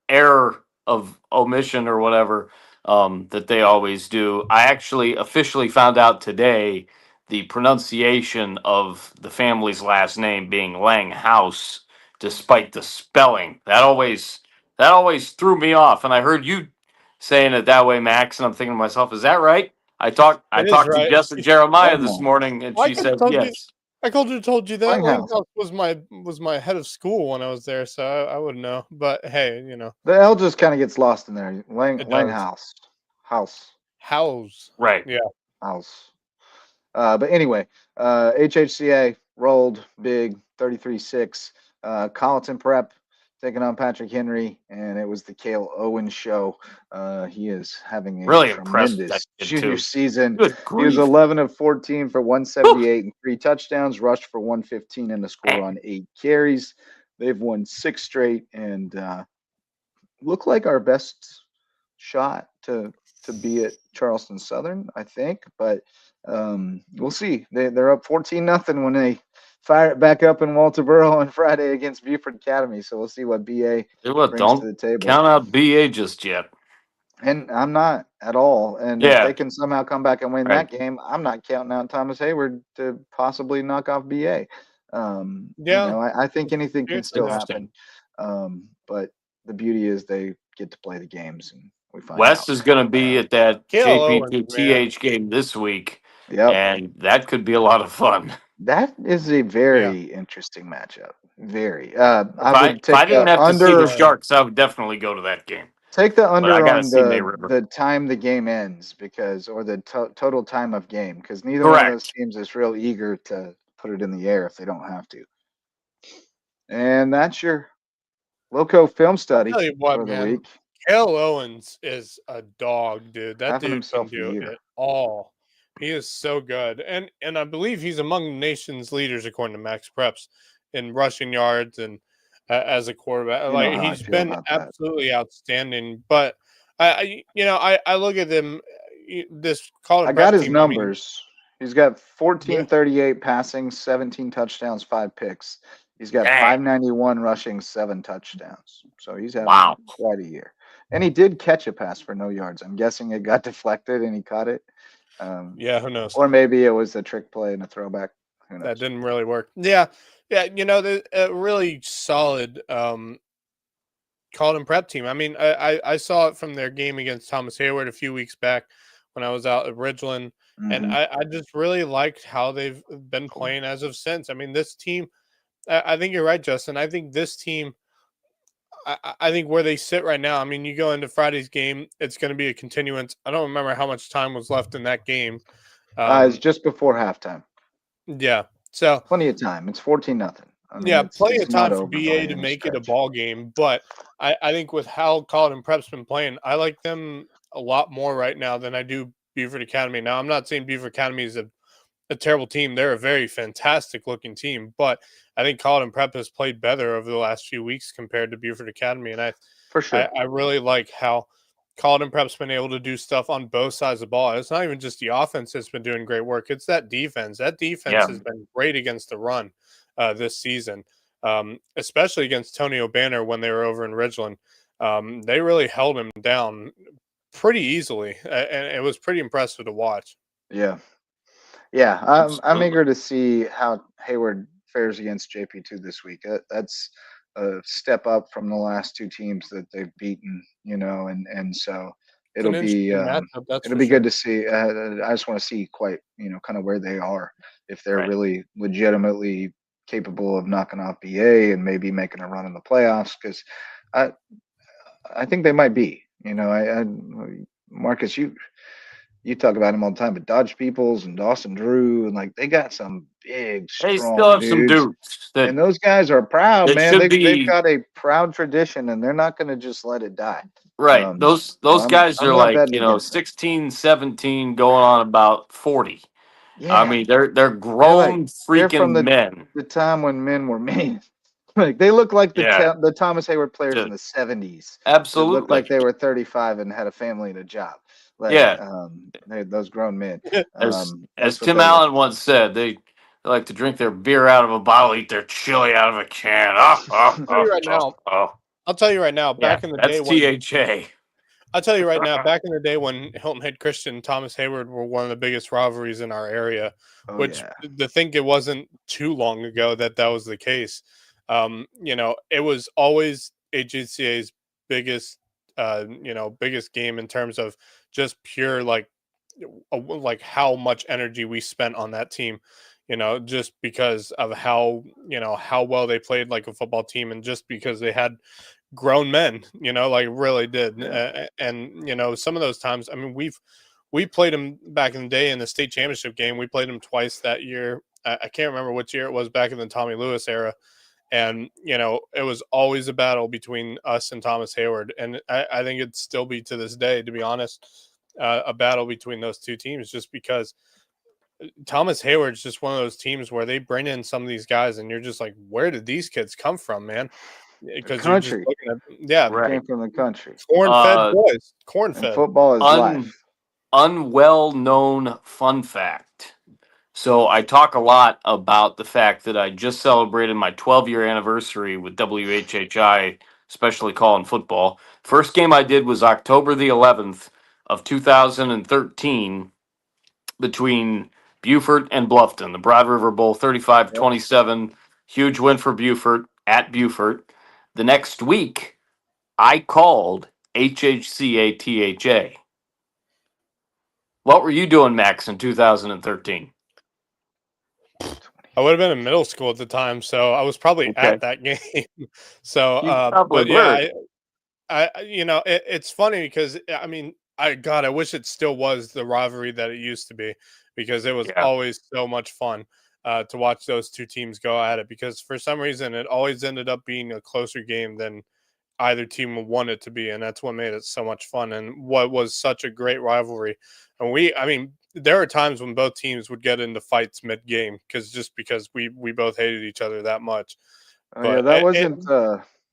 S2: error of omission or whatever that they always do. I actually officially found out today the pronunciation of the family's last name being Langhouse, despite the spelling. That always threw me off. And I heard you saying it that way, Max, and I'm thinking to myself, is that right? I
S3: it is
S2: talked to
S3: right.
S2: Jessica Jeremiah this
S1: Langhouse.
S2: morning, and
S3: Well,
S2: she said yes.
S3: I told you that
S1: Langhouse.
S3: Langhouse was my head of school when I was there, so I would know. But hey,
S1: The L just kind of gets lost in there.
S3: it does.
S1: House.
S2: Right.
S3: Yeah,
S1: House. But anyway, HHCA rolled big 33-6. Colleton Prep taking on Patrick Henry, and it was the Cale Owens show. He is having a
S2: Really impressed with that
S1: tremendous
S2: kid
S1: junior
S2: too.
S1: season.
S2: Good
S1: He was
S2: grief.
S1: 11 of 14 for 178 and 3 touchdowns, rushed for 115 and a score on 8 carries. They've won 6 straight and look like our best shot to be at Charleston Southern, I think. But we'll see. They're up 14-0 when they fire it back up in Walterboro on Friday against Buford Academy. So we'll see what BA brings to
S2: Don't
S1: the table.
S2: count out BA just yet.
S1: And I'm not at all. And if
S2: Yeah.
S1: they can somehow come back and win
S2: Right.
S1: that game, I'm not counting out Thomas Hayward to possibly knock off BA.
S3: yeah.
S1: I think anything can
S3: It's
S1: still
S2: interesting.
S1: happen. But the beauty is they get to play the games and we find
S2: Wes
S1: out.
S2: is going to be at that
S3: Cale Owens, man.
S2: JPTH game this week,
S1: Yep.
S2: and that could be a lot of fun.
S1: That is a
S3: Yeah.
S1: very interesting matchup. Very.
S2: If
S1: I
S2: I
S1: would take
S2: didn't
S1: the
S2: have to see the
S1: under.
S2: Sharks, I would definitely go to that game.
S1: Take the
S2: But I
S1: under
S2: got to
S1: on
S2: see May River.
S1: the time the game ends or the total time of game because neither one of those
S2: Correct.
S1: teams is real eager to put it in the air if they don't have to. And that's your Loco film study
S3: Tell you what,
S1: for the
S3: man.
S1: week.
S3: Cale Owens is a dog, dude. That
S1: Having
S3: dude
S1: himself
S3: can
S1: a
S3: do
S1: year.
S3: it all. He is so good, and I believe he's among the nation's leaders according to Max Preps in rushing yards and as a quarterback.
S1: You know
S3: Like
S1: how I
S3: he's
S1: feel
S3: been
S1: about that.
S3: absolutely outstanding. But I look at him. This Colin
S1: I got
S3: Prep
S1: his
S3: team.
S1: numbers. He's got
S3: Yeah.
S1: 1438 passing, 17 touchdowns, 5 picks. He's got
S2: Dang.
S1: 591 rushing, 7 touchdowns. So he's having
S2: Wow.
S1: quite a year. And he did catch a pass for no yards. I'm guessing it got deflected and he caught it.
S3: Yeah, who knows?
S1: Or maybe it was a trick play and a throwback. Who knows?
S3: That didn't really work. Yeah. The really solid Colin Prep team. I mean, I saw it from their game against Thomas Hayward a few weeks back when I was out at Ridgeland, and
S1: Mhm.
S3: I just really liked how they've been playing as of since. I mean, this team. I think you're right, Justin. I think this team. I think where they sit right now. I mean, you go into Friday's game, it's going to be a continuance. I don't remember how much time was left in that game.
S1: It's just before halftime.
S3: Yeah. So
S1: Plenty of time. It's 14-0. I mean,
S3: yeah, plenty
S1: it's
S3: of time
S1: not
S3: for
S1: over by
S3: BA to
S1: any
S3: make it a
S1: stretch.
S3: ball game. But I think with how Colin Prep's been playing, I like them a lot more right now than I do Beaufort Academy. Now, I'm not saying Beaufort Academy is a terrible team. They're a very fantastic looking team, but I think Colin Prep has played better over the last few weeks compared to Beaufort Academy. And
S1: For sure.
S3: I really like how Colin Prep's been able to do stuff on both sides of the ball. It's not even just the offense that's been doing great work. It's that defense. That defense
S2: Yeah.
S3: has been great against the run this season. especially against Tonio Banner when they were over in Ridgeland. They really held him down pretty easily, and it was pretty impressive to watch.
S1: Yeah. Yeah, I'm
S2: Absolutely.
S1: eager to see how Hayward fares against JP2 this week. That's a step up from the last two teams that they've beaten, and so
S3: It's an
S1: it'll be
S3: interesting matchup, that's
S1: it'll
S3: for
S1: be good
S3: sure.
S1: to see. I just want to see quite, kind of where they are, if they're
S2: Right.
S1: really legitimately capable of knocking off BA and maybe making a run in the playoffs. Because I think they might be. Marcus, you talk about him all the time, but Dodge Peoples and Dawson Drew, and like they got some big,
S2: They still
S1: strong
S2: have some
S1: dudes,
S2: dudes that
S1: and those guys are proud,
S2: that
S1: man.
S2: should
S1: They've
S2: be
S1: got a proud tradition, and they're not going to just let it die.
S2: right. Those
S1: So
S2: guys
S1: I'm
S2: are
S1: not
S2: like,
S1: betting against them.
S2: 16, 17, going on about 40. I
S1: Yeah,
S2: mean, they're
S1: they're
S2: grown
S1: they're from
S2: freaking men.
S1: the time when men were men. Like they look like
S2: Yeah,
S1: the Thomas Hayward players in
S2: just
S1: the '70s that looked
S2: absolutely.
S1: like they were 35 and had a family and a job. Like
S2: Yeah,
S1: those grown men.
S2: as
S1: That's what
S2: Tim
S1: they look.
S2: Allen once said, they like to drink their beer out of a bottle, eat their chili out of a can. Oh, oh,
S3: I'll tell you
S2: oh,
S3: right
S2: oh,
S3: now.
S2: oh.
S3: I'll tell you right now.
S2: Yeah,
S3: Back in the
S2: that's
S3: day when
S2: THA.
S3: I'll tell you right now, back in the day when Hilton Head Christian and Thomas Hayward were one of the biggest rivalries in our area,
S1: Oh
S3: which
S1: yeah.
S3: to think it wasn't too long ago that was the case. It was always HGCA's biggest, biggest game in terms of just pure like how much energy we spent on that team. Just because of how well they played like a football team, and just because they had grown men, like really did.
S1: Yeah.
S3: And some of those times, I mean, we played them back in the day in the state championship game. We played them twice that year. I can't remember which year it was, back in the Tommy Lewis era. And it was always a battle between us and Thomas Hayward, and I think it'd still be to this day, to be honest, a battle between those two teams, just because Thomas Hayward's just one of those teams where they bring in some of these guys, and you're just like, where did these kids come from, man?
S1: The
S3: Because you're just
S1: country.
S3: looking at, yeah,
S1: They came
S2: Right.
S1: from the country.
S3: corn-fed
S2: Uh,
S3: boys,
S1: And
S3: corn-fed.
S1: football is
S2: un
S1: life.
S2: unwell known fun fact. So I talk a lot about the fact that I just celebrated my 12-year anniversary with WHHI, especially calling football. First game I did was October the 11th of 2013 between Beaufort and Bluffton. The Broad River Bowl,
S1: Yep.
S2: 35-27, huge win for Beaufort at Beaufort. The next week, I called HHCATHA. What were you doing, Max, in 2013?
S3: I would have been in middle school at the time, so I was probably
S2: Okay.
S3: at that game. So,
S2: You probably
S3: but yeah,
S2: were.
S3: it's funny because I mean, I wish it still was the rivalry that it used to be, because it was
S2: Yeah.
S3: always so much fun to watch those two teams go at it. Because for some reason, it always ended up being a closer game than either team would want it to be, and that's what made it so much fun and what was such a great rivalry. And I mean, there are times when both teams would get into fights mid-game because we both hated each other that much.
S1: Oh yeah,
S3: But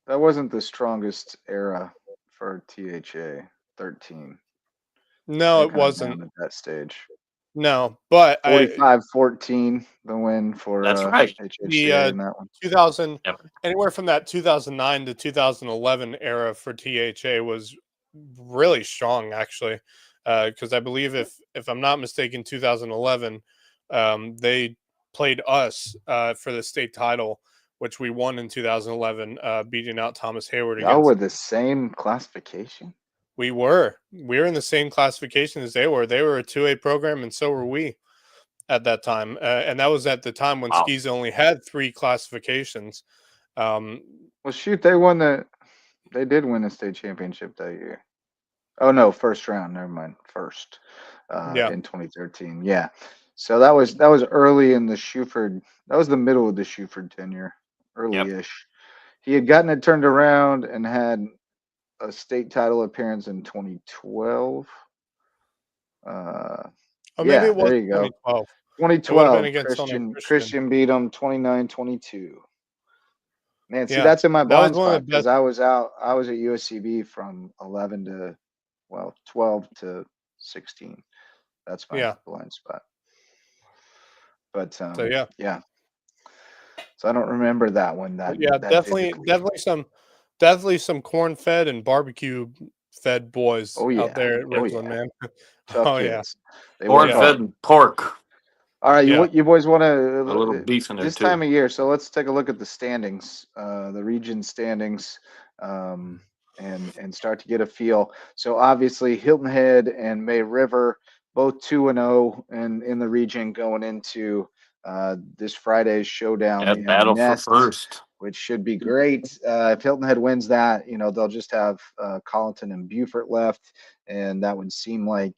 S1: that wasn't the strongest era for THA 13.
S3: no,
S1: They're
S3: it
S1: kind of
S3: wasn't.
S1: down at that stage.
S3: No, but
S1: 45-14, the win for
S2: That's right.
S1: HHCA
S3: the
S1: in that one.
S3: 2000,
S2: Yep.
S3: anywhere from that 2009 to 2011 era for THA was really strong, actually, because I believe, if I'm not mistaken, 2011 they played us for the state title, which we won in 2011, beating out Thomas Hayward
S1: Y'all were
S3: against.
S1: the same classification.
S3: We were in the same classification as they were. They were a 2A program, and so were we at that time, and that was at the time when
S2: Wow.
S3: skis only had 3 classifications.
S1: Well, shoot, they did win the state championship that year. Oh no, first round. Never mind. First,
S3: Yeah,
S1: in 2013. Yeah. So that was early in the Shuford. That was the middle of the Shuford tenure,
S2: Yep.
S1: early-ish. He had gotten it turned around and had a state title appearance in 2012.
S3: or maybe
S1: Yeah,
S3: it was
S1: there you go.
S3: 2012. It would have been
S1: 2012.
S3: against Illinois Christian.
S1: Christian beat him 29-22. Man, see,
S3: Yeah,
S1: that's in my
S3: that was
S1: blind
S3: one of
S1: spot
S3: the
S1: because
S3: best.
S1: I was out. I was at USCB from 12 to 16. That's my
S3: Yeah,
S1: blind spot. But
S3: so yeah,
S1: yeah. So I don't remember that one. That
S3: Yeah,
S1: that
S3: definitely,
S1: vividly.
S3: definitely some corn-fed and barbecue-fed boys
S1: Oh
S3: out
S1: yeah.
S3: there at
S1: Oh
S3: Ridgeland,
S1: yeah.
S3: man.
S1: Tough
S3: Oh yeah,
S1: kids. They work
S2: Corn
S3: Yeah.
S2: fed
S1: hard.
S2: and pork.
S1: All right,
S3: Yeah.
S1: you boys want
S2: A little
S1: to
S2: beef in there
S1: this
S2: too.
S1: time of year? So let's take a look at the standings, the region standings, and start to get a feel. So obviously, Hilton Head and May River both 2-0 in the region going into this Friday's showdown
S2: That
S1: in
S2: battle for
S1: Nest,
S2: first.
S1: which should be great. If Hilton Head wins that, they'll just have Colleton and Beaufort left, and that would seem like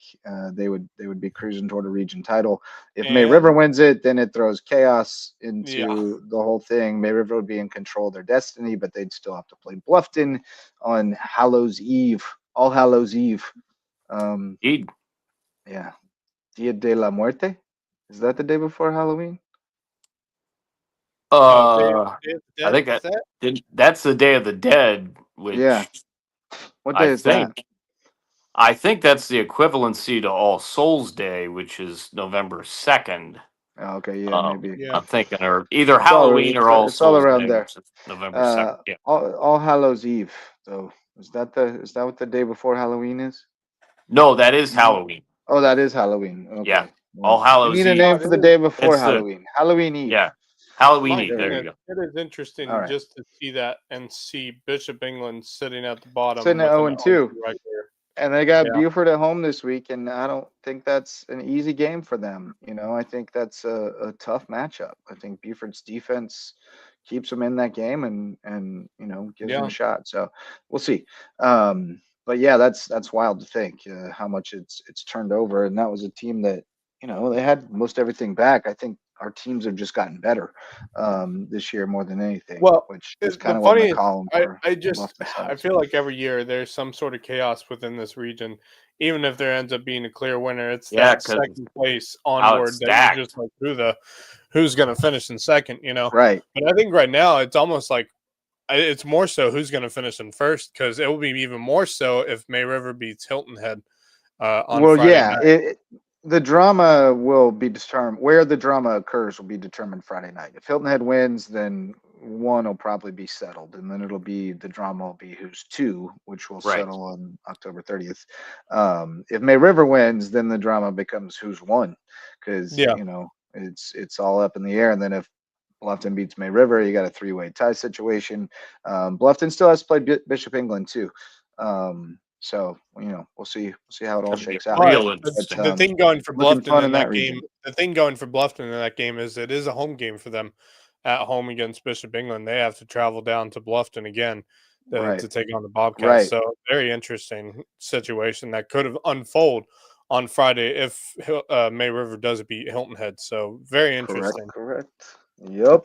S1: they would be cruising toward a region title. If May River
S3: And
S1: wins it, then it throws chaos
S3: yeah,
S1: into the whole thing. May River would be in control of their destiny, but they'd still have to play Bluffton on Hallows Eve, All Hallows Eve.
S2: Indeed.
S1: Yeah, Dia de la Muerte. Is that the day before Halloween?
S2: I think that's the Day of the Dead,
S1: Yeah.
S2: which
S1: What day
S2: I
S1: is that?
S2: think that's the equivalency to All Souls Day, which is November 2nd.
S1: Oh, okay, yeah, maybe.
S3: yeah.
S2: I'm thinking, or either Halloween or All
S1: It's all
S2: Souls
S1: around
S2: Day,
S1: there.
S2: which is November 2nd. Yeah.
S1: All Hallows Eve. So is that what the day before Halloween is?
S2: No, that is
S1: No.
S2: Halloween.
S1: Oh, that is Halloween.
S2: Yeah.
S1: Okay.
S2: All
S1: We
S2: Hallows
S1: need a
S2: Eve.
S1: name for the day before
S2: It's the
S1: Halloween. Halloween Eve.
S2: yeah. Halloween Eve.
S1: There
S2: There
S1: we
S2: you
S1: go.
S2: go.
S3: It is interesting
S1: All right.
S3: just to see that and see Bishop England sitting at the bottom
S1: Sitting at
S3: with an
S1: 0-2.
S3: right there.
S1: And they got
S3: Yeah.
S1: Beaufort at home this week, and I don't think that's an easy game for them. I think that's a tough matchup. I think Beaufort's defense keeps them in that game and gives them
S3: Yeah.
S1: a shot. So we'll see. But yeah, that's wild to think how much it's turned over. And that was a team that they had most everything back. I think our teams have just gotten better this year more than anything.
S3: Well,
S1: which is
S3: the
S1: kind of what
S3: funny
S1: I'm
S3: is,
S1: calling for.
S3: I feel like every year there's some sort of chaos within this region. Even if there ends up being a clear winner, it's
S2: Yeah,
S3: that
S2: 'cause
S3: second place
S2: how
S3: onward
S2: it's
S3: that you're just
S2: stacked.
S3: like, who's going to finish in second,
S1: Right.
S3: But I think right now it's almost like it's more so who's going to finish in first, because it will be even more so if May River beats Hilton Head on
S1: Well,
S3: Friday
S1: yeah,
S3: night.
S1: the drama will be determined where the drama occurs will be determined Friday night. If Hilton Head wins, then one will probably be settled, and then the drama will be who's two, which will
S2: Right.
S1: settle on October 30th. If May River wins, then the drama becomes who's one, because
S3: Yeah.
S1: it's all up in the air. And then if Bluffton beats May River, you got a three-way tie situation. Bluffton still has to play Bishop England too. So we'll see how it all
S2: Gonna be
S1: shakes out.
S3: But
S2: real interesting.
S3: the thing going for
S1: looking
S3: Bluffton
S1: fun
S3: in
S1: in that
S3: that game,
S1: region.
S3: the thing going for Bluffton in that game is it is a home game for them at home against Bishop England. They have to travel down to Bluffton again
S1: Right.
S3: to take on the Bobcats.
S1: Right.
S3: So very interesting situation that could have unfold on Friday if May River does beat Hilton Head. So very interesting.
S1: Correct. Yep.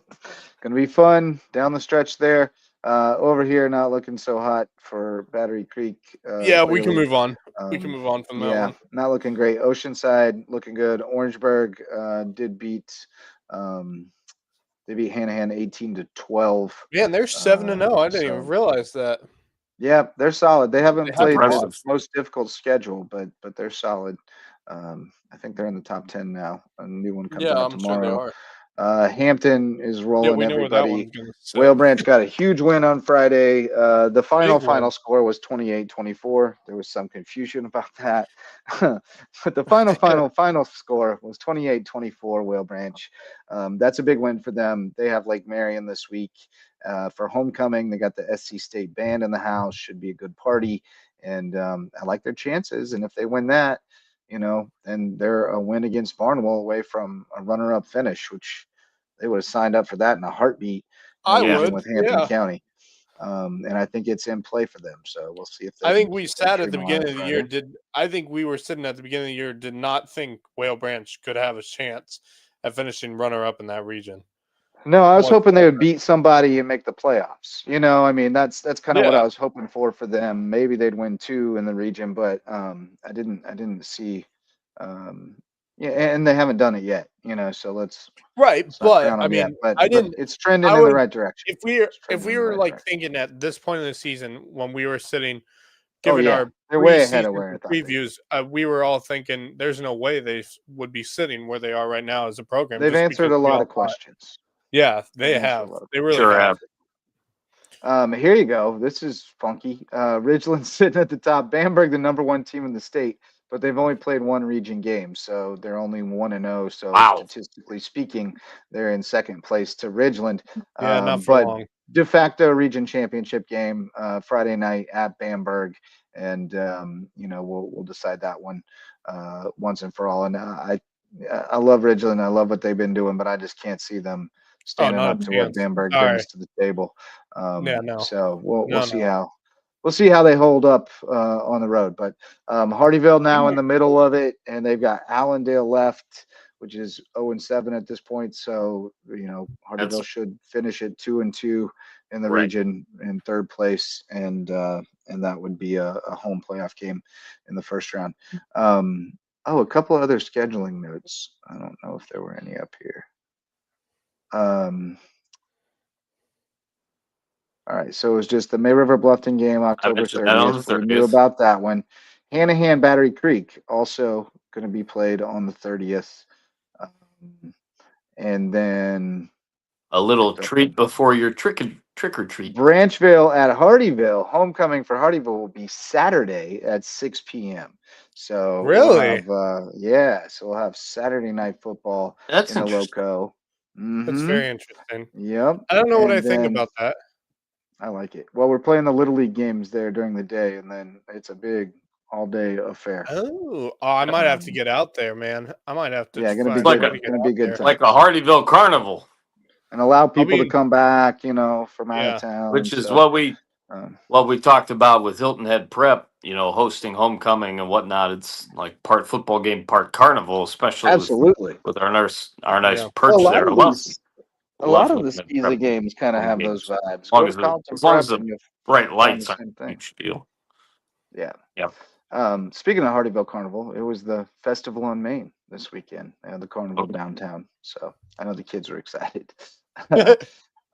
S1: Gonna be fun down the stretch there. Over here, not looking so hot for Battery Creek.
S3: Yeah, we can
S1: clearly.
S3: move on. We can move on from that
S1: Yeah,
S3: one.
S1: not looking great. Oceanside looking good. Orangeburg did beat they beat Hanahan 18-12.
S3: Man, they're 7-0. I didn't even
S1: so-
S3: realize that.
S1: Yeah, they're solid. They haven't
S3: They have
S1: played the
S2: impressive.
S1: most difficult schedule, but they're solid. I think they're in the top 10 now. A new one comes
S3: Yeah,
S1: out
S3: I'm sure they
S1: tomorrow.
S3: are.
S1: Hampton is
S3: Yeah,
S1: rolling
S3: we know where that
S1: everybody.
S3: one's going to sit.
S1: Whale Branch got a huge win on Friday. The final
S3: Big win.
S1: score was 28-24. There was some confusion about that. But the final score was 28-24 Whale Branch. That's a big win for them. They have Lake Marion this week for homecoming. They got the SC State band in the house. Should be a good party. And I like their chances. And if they win that, then they're a win against Barnwell away from a runner-up finish, which they would have signed up for that in a heartbeat.
S3: I
S1: Losing
S3: would,
S1: with Hampton
S3: yeah.
S1: County. And I think it's in play for them. So we'll see if they
S3: I think
S1: can
S3: we
S1: keep that
S3: sat at the
S1: streak
S3: beginning
S1: alive
S3: of the year.
S1: Friday.
S3: I think we were sitting at the beginning of the year, did not think Whale Branch could have a chance at finishing runner-up in that region.
S1: No, I was
S3: What-
S1: hoping they would beat somebody and make the playoffs. I mean, that's kind of what
S3: Yeah.
S1: I was hoping for them. Maybe they'd win 2 in the region, but I didn't see. Yeah, and they haven't done it yet. So let's
S3: Right,
S1: not
S3: but
S1: count
S3: I
S1: them yet.
S3: mean,
S1: But
S3: I didn't.
S1: it's trending
S3: I
S1: in the
S3: would-
S1: right direction.
S3: If we
S1: It's trending in the
S3: were
S1: right
S3: like
S1: direction.
S3: thinking at this point in the season when we were sitting,
S1: Oh
S3: given
S1: yeah,
S3: our
S1: they're way ahead of
S3: preseason
S1: where I thought they'd be.
S3: previews, we were all thinking there's no way they would be sitting where they are right now as a program.
S1: They've
S3: just
S1: answered
S3: because
S1: a
S3: we
S1: lot
S3: all
S1: of
S3: thought-
S1: questions.
S3: Yeah, they
S1: Thanks for
S3: have.
S1: love.
S3: They really
S2: Sure
S3: have.
S1: Here you go. This is funky. Ridgeland's sitting at the top. Bamberg, the #1 team in the state, but they've only played one region game, so they're only 1-0. So
S2: Wow.
S1: statistically speaking, they're in second place to Ridgeland.
S3: Yeah, not for
S1: But
S3: long.
S1: de facto region championship game Friday night at Bamberg, and we'll decide that one once and for all. And I love Ridgeland. I love what they've been doing, but I just can't see them standing
S3: not a
S1: up to what
S3: chance.
S1: Bamberg
S3: Sorry.
S1: brings to the table.
S3: Yeah, no.
S1: So we'll
S3: No,
S1: see
S3: no.
S1: we'll see how they hold up on the road. But Hardyville now in the middle of it, and they've got Allendale left, which is 0-7 at this point. So Hardyville should finish at 2-2 in the
S2: Right.
S1: region in third place, and that would be a home playoff game in the first round. A couple other scheduling notes. I don't know if there were any up here. All right, so it was just the May River Bluffton game, October
S2: mentioned that on the
S1: 30th. We knew
S2: 30th.
S1: about that one. Hanahan Battery Creek also going to be played on the 30th. And then
S2: A little treat before your trick or treat.
S1: Branchville at Hardyville. Homecoming for Hardyville will be Saturday at 6 p.m. So
S3: Really?
S1: so we'll have Saturday night football
S2: That's
S1: in the
S2: interesting.
S1: Loco.
S3: That's very interesting.
S1: Yep.
S3: I don't know what
S1: And
S3: I think
S1: then-
S3: about that.
S1: I like it. Well, we're playing the Little League games there during the day, and then it's a big all-day affair.
S3: Oh, I might have to get out there, man. I might have to.
S1: Yeah, gonna be
S3: find
S1: good.
S3: a way to get
S1: Gonna be
S3: out
S1: good
S3: there.
S1: time.
S2: Like a Hardyville carnival,
S1: And allow people to
S3: be-
S1: come back, from out
S3: Yeah.
S1: of town.
S2: which
S1: and
S2: is
S1: stuff.
S2: what we talked about with Hilton Head Prep, hosting homecoming and whatnot. It's like part football game, part carnival, especially
S1: Absolutely.
S2: with our nice
S3: Yeah.
S2: perch
S1: Well,
S2: there.
S1: a lot of the
S2: Hilton Head
S1: Skeezer
S2: Prep
S1: games kind of
S2: home
S1: have
S2: games.
S1: those vibes.
S2: As long
S1: Go
S2: as
S1: to
S2: the-
S1: Carlton
S2: as long as
S1: Prep
S2: the
S1: and you'll
S2: bright
S1: find
S2: lights
S1: the
S2: aren't
S1: same
S2: a
S1: thing.
S2: huge deal.
S1: Yeah.
S2: Yep.
S1: Speaking of Hardyville Carnival, it was the festival on Main this weekend, the carnival
S2: Okay.
S1: downtown. So I know the kids were excited.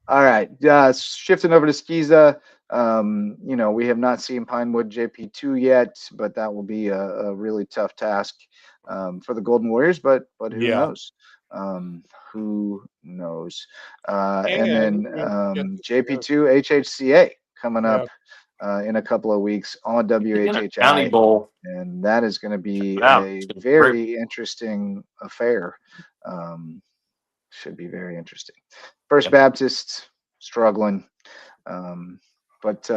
S1: All right, shifting over to Skiza. We have not seen Pinewood JP2 yet, but that will be a really tough task for the Golden Warriors. But who
S3: Yeah.
S1: knows? Who knows? And then JP2 HHCA coming up in a couple of weeks on
S2: County
S1: WHHI,
S2: Bowl.
S1: and that is going to be
S2: Check it out.
S1: a
S2: It's gonna be
S1: very interesting affair. Should be very interesting. First
S2: Yep.
S1: Baptist struggling, but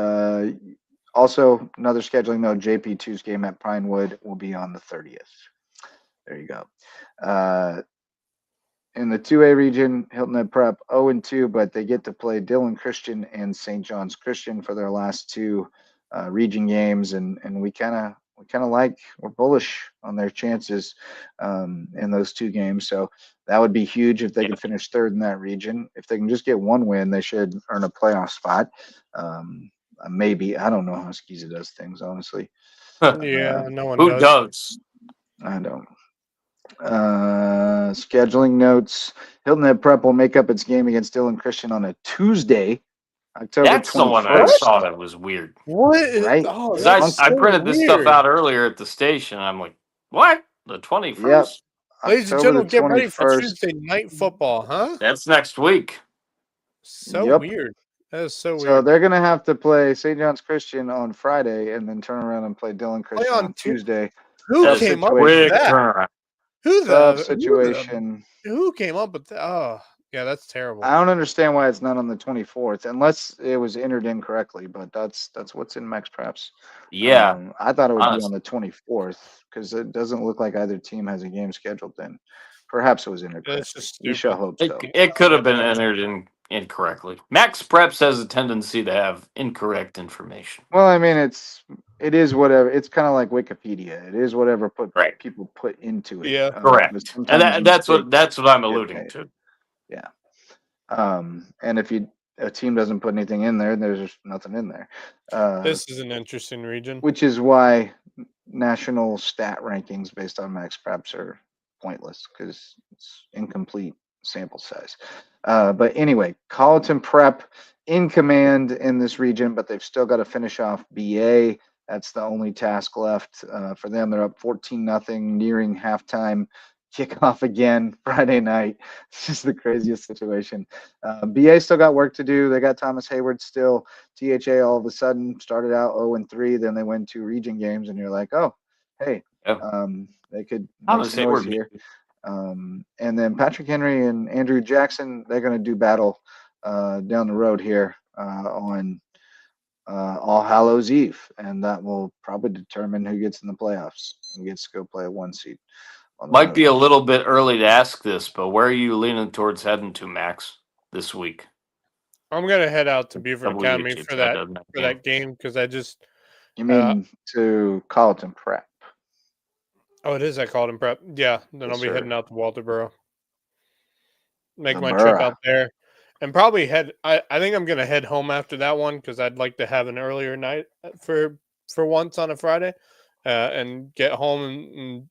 S1: also another scheduling note: JP2's game at Pinewood will be on the 30th. There you go. In the 2A region, Hilton Head Prep 0-2, but they get to play Dillon Christian and St. John's Christian for their last two region games, and we kind of we're bullish on their chances in those two games. So that would be huge if they could finish third in that region. If they can just get one win, they should earn a playoff spot. Maybe. I don't know how Skiza does things, honestly.
S3: Yeah, no one
S2: Who does?
S1: I don't. Scheduling notes: Hilton Head Prep will make up its game against Dillon Christian on a Tuesday, October 21st.
S2: That's the one I saw that was weird.
S3: What?
S1: Right?
S3: Oh,
S2: 'Cause
S3: that's
S2: I
S3: so
S2: printed this stuff
S3: weird.
S2: out earlier at the station. I'm like, what? The 21st?
S1: Yep.
S3: Ladies and
S1: October
S3: gentlemen,
S1: the
S3: get ready for
S1: 21st.
S3: Tuesday night football, huh?
S2: That's next week.
S3: So
S1: Yep.
S3: weird. That is so
S1: So
S3: weird.
S1: they're going to have to play St. John's Christian on Friday and then turn around and play Dillon Christian
S3: on
S1: on Tuesday.
S3: Who
S1: Tough
S3: came up
S1: situation.
S3: with
S2: Quick
S3: that?
S2: turnaround.
S1: Tough situation.
S3: Who came up with that? Oh, yeah, that's terrible.
S1: I don't understand why it's not on the 24th, unless it was entered incorrectly. But that's what's in Max Preps.
S2: Yeah.
S1: I thought it would be
S2: honestly.
S1: on the 24th because it doesn't look like either team has a game scheduled then. Perhaps it was entered
S3: That's
S1: correctly.
S3: just
S1: We shall
S3: stupid.
S1: hope so.
S2: It could have been entered incorrectly. Max Preps has a tendency to have incorrect information.
S1: Well, I mean, it is whatever. It's kind of like Wikipedia. It is whatever
S2: Right.
S1: people put into it.
S3: Yeah.
S1: but
S2: Correct. And
S1: sometimes
S2: that's
S1: mistakes
S2: what I'm
S1: get
S2: alluding
S1: made.
S2: to.
S1: Yeah. And if a team doesn't put anything in there, there's just nothing in there.
S3: This is an interesting region.
S1: Which is why national stat rankings based on Max Preps are pointless because it's incomplete sample size. But anyway, Colleton Prep in command in this region, but they've still got to finish off BA. That's the only task left for them. They're up 14-0, nearing halftime kick off again Friday night. It's just the craziest situation. BA still got work to do. They got Thomas Hayward still. THA all of a sudden started out 0-3, then they win 2 region games, and you're like, oh, hey,
S2: Yep.
S1: they could make
S2: Thomas
S1: some noise
S2: Hayward.
S1: here. And then Patrick Henry and Andrew Jackson, they're going to do battle down the road here on All Hallows Eve, and that will probably determine who gets in the playoffs and gets to go play a 1 seed.
S2: Might be a little bit early to ask this, but where are you leaning towards heading to, Max, this week?
S3: I'm gonna head out to Beaufort Academy
S2: WHH,
S3: for
S2: that
S3: that
S2: doesn't
S3: game because I just
S1: You mean to Colleton Prep?
S3: it is at Colleton Prep. Yeah, then
S1: Yes,
S3: I'll be
S1: sir.
S3: heading out to Walterboro. Make
S1: The
S3: my trip
S1: Borough.
S3: out there. And probably I think I'm gonna head home after that one because I'd like to have an earlier night for once on a Friday, and get home and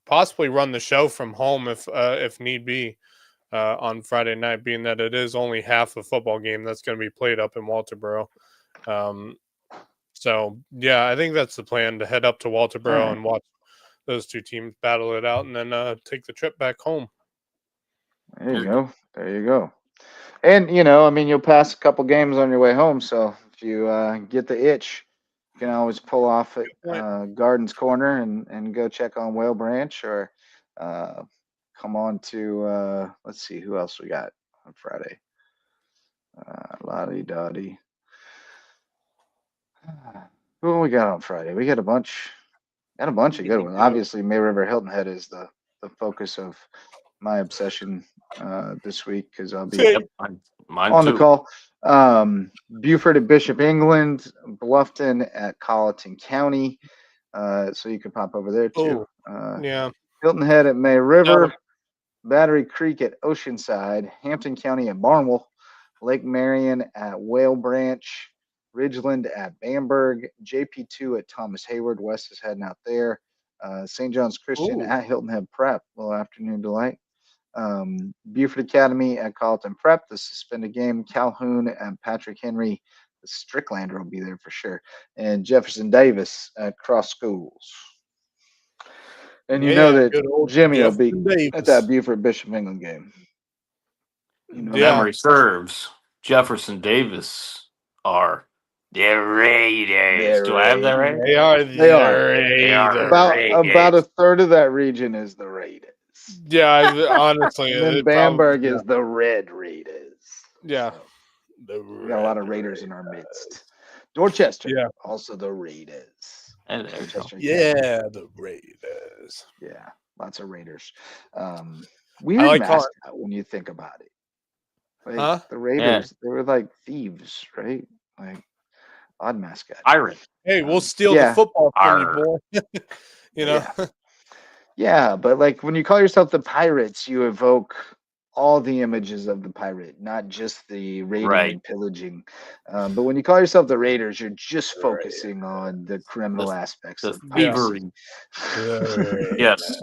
S3: possibly run the show from home if need be, on Friday night, being that it is only half a football game that's going to be played up in Walterboro. So yeah, I think that's the plan, to head up to Walterboro
S1: Alright.
S3: and watch those two teams battle it out, and then take the trip back home.
S1: There you go. There you go. And I mean, you'll pass a couple games on your way home, so if you get the itch, you can always pull off at Gardens Corner and go check on Whale Branch, or come on to let's see who else we got on Friday. Lottie Dottie. Who we got on Friday? We got a bunch. Got a bunch of good ones. Obviously, May River Hilton Head is the focus of my obsession this week, because I'll be
S2: Mine
S1: on
S2: too.
S1: the call. Beaufort at Bishop England, Bluffton at Colleton County. So you can pop over there too.
S3: Yeah.
S1: Hilton Head at May River, Battery Creek at Oceanside, Hampton County at Barnwell, Lake Marion at Whale Branch, Ridgeland at Bamberg, JP2 at Thomas Hayward. West is heading out there. St. John's Christian at Hilton Head Prep, little afternoon delight. Beaufort Academy at Colleton Prep, the suspended game. Calhoun and Patrick Henry, the Stricklander will be there for sure. And Jefferson Davis at Cross Schools. And you know that Jimmy will be at that Beaufort Bishop England game.
S2: Memory serves, Jefferson Davis are the Raiders. Do I have that right?
S3: They are.
S1: They are.
S3: Raiders.
S1: About a third of that region is the Raiders.
S3: Yeah, honestly.
S1: And then Bamberg is the Red Raiders.
S3: Yeah.
S1: So, we got a lot of Raiders in our midst. Dorchester, also the Raiders.
S3: The Raiders.
S1: Yeah, lots of Raiders. Weird mascot when you think about it. Like, the Raiders, they were like thieves, right? Like, odd mascot.
S2: Pirate.
S3: Hey, we'll steal the football from you, boy.
S1: Yeah, but like when you call yourself the Pirates, you evoke all the images of the pirate, not just the raiding and pillaging. But when you call yourself the Raiders, you're just focusing on the criminal aspects of
S2: thievery. Yes.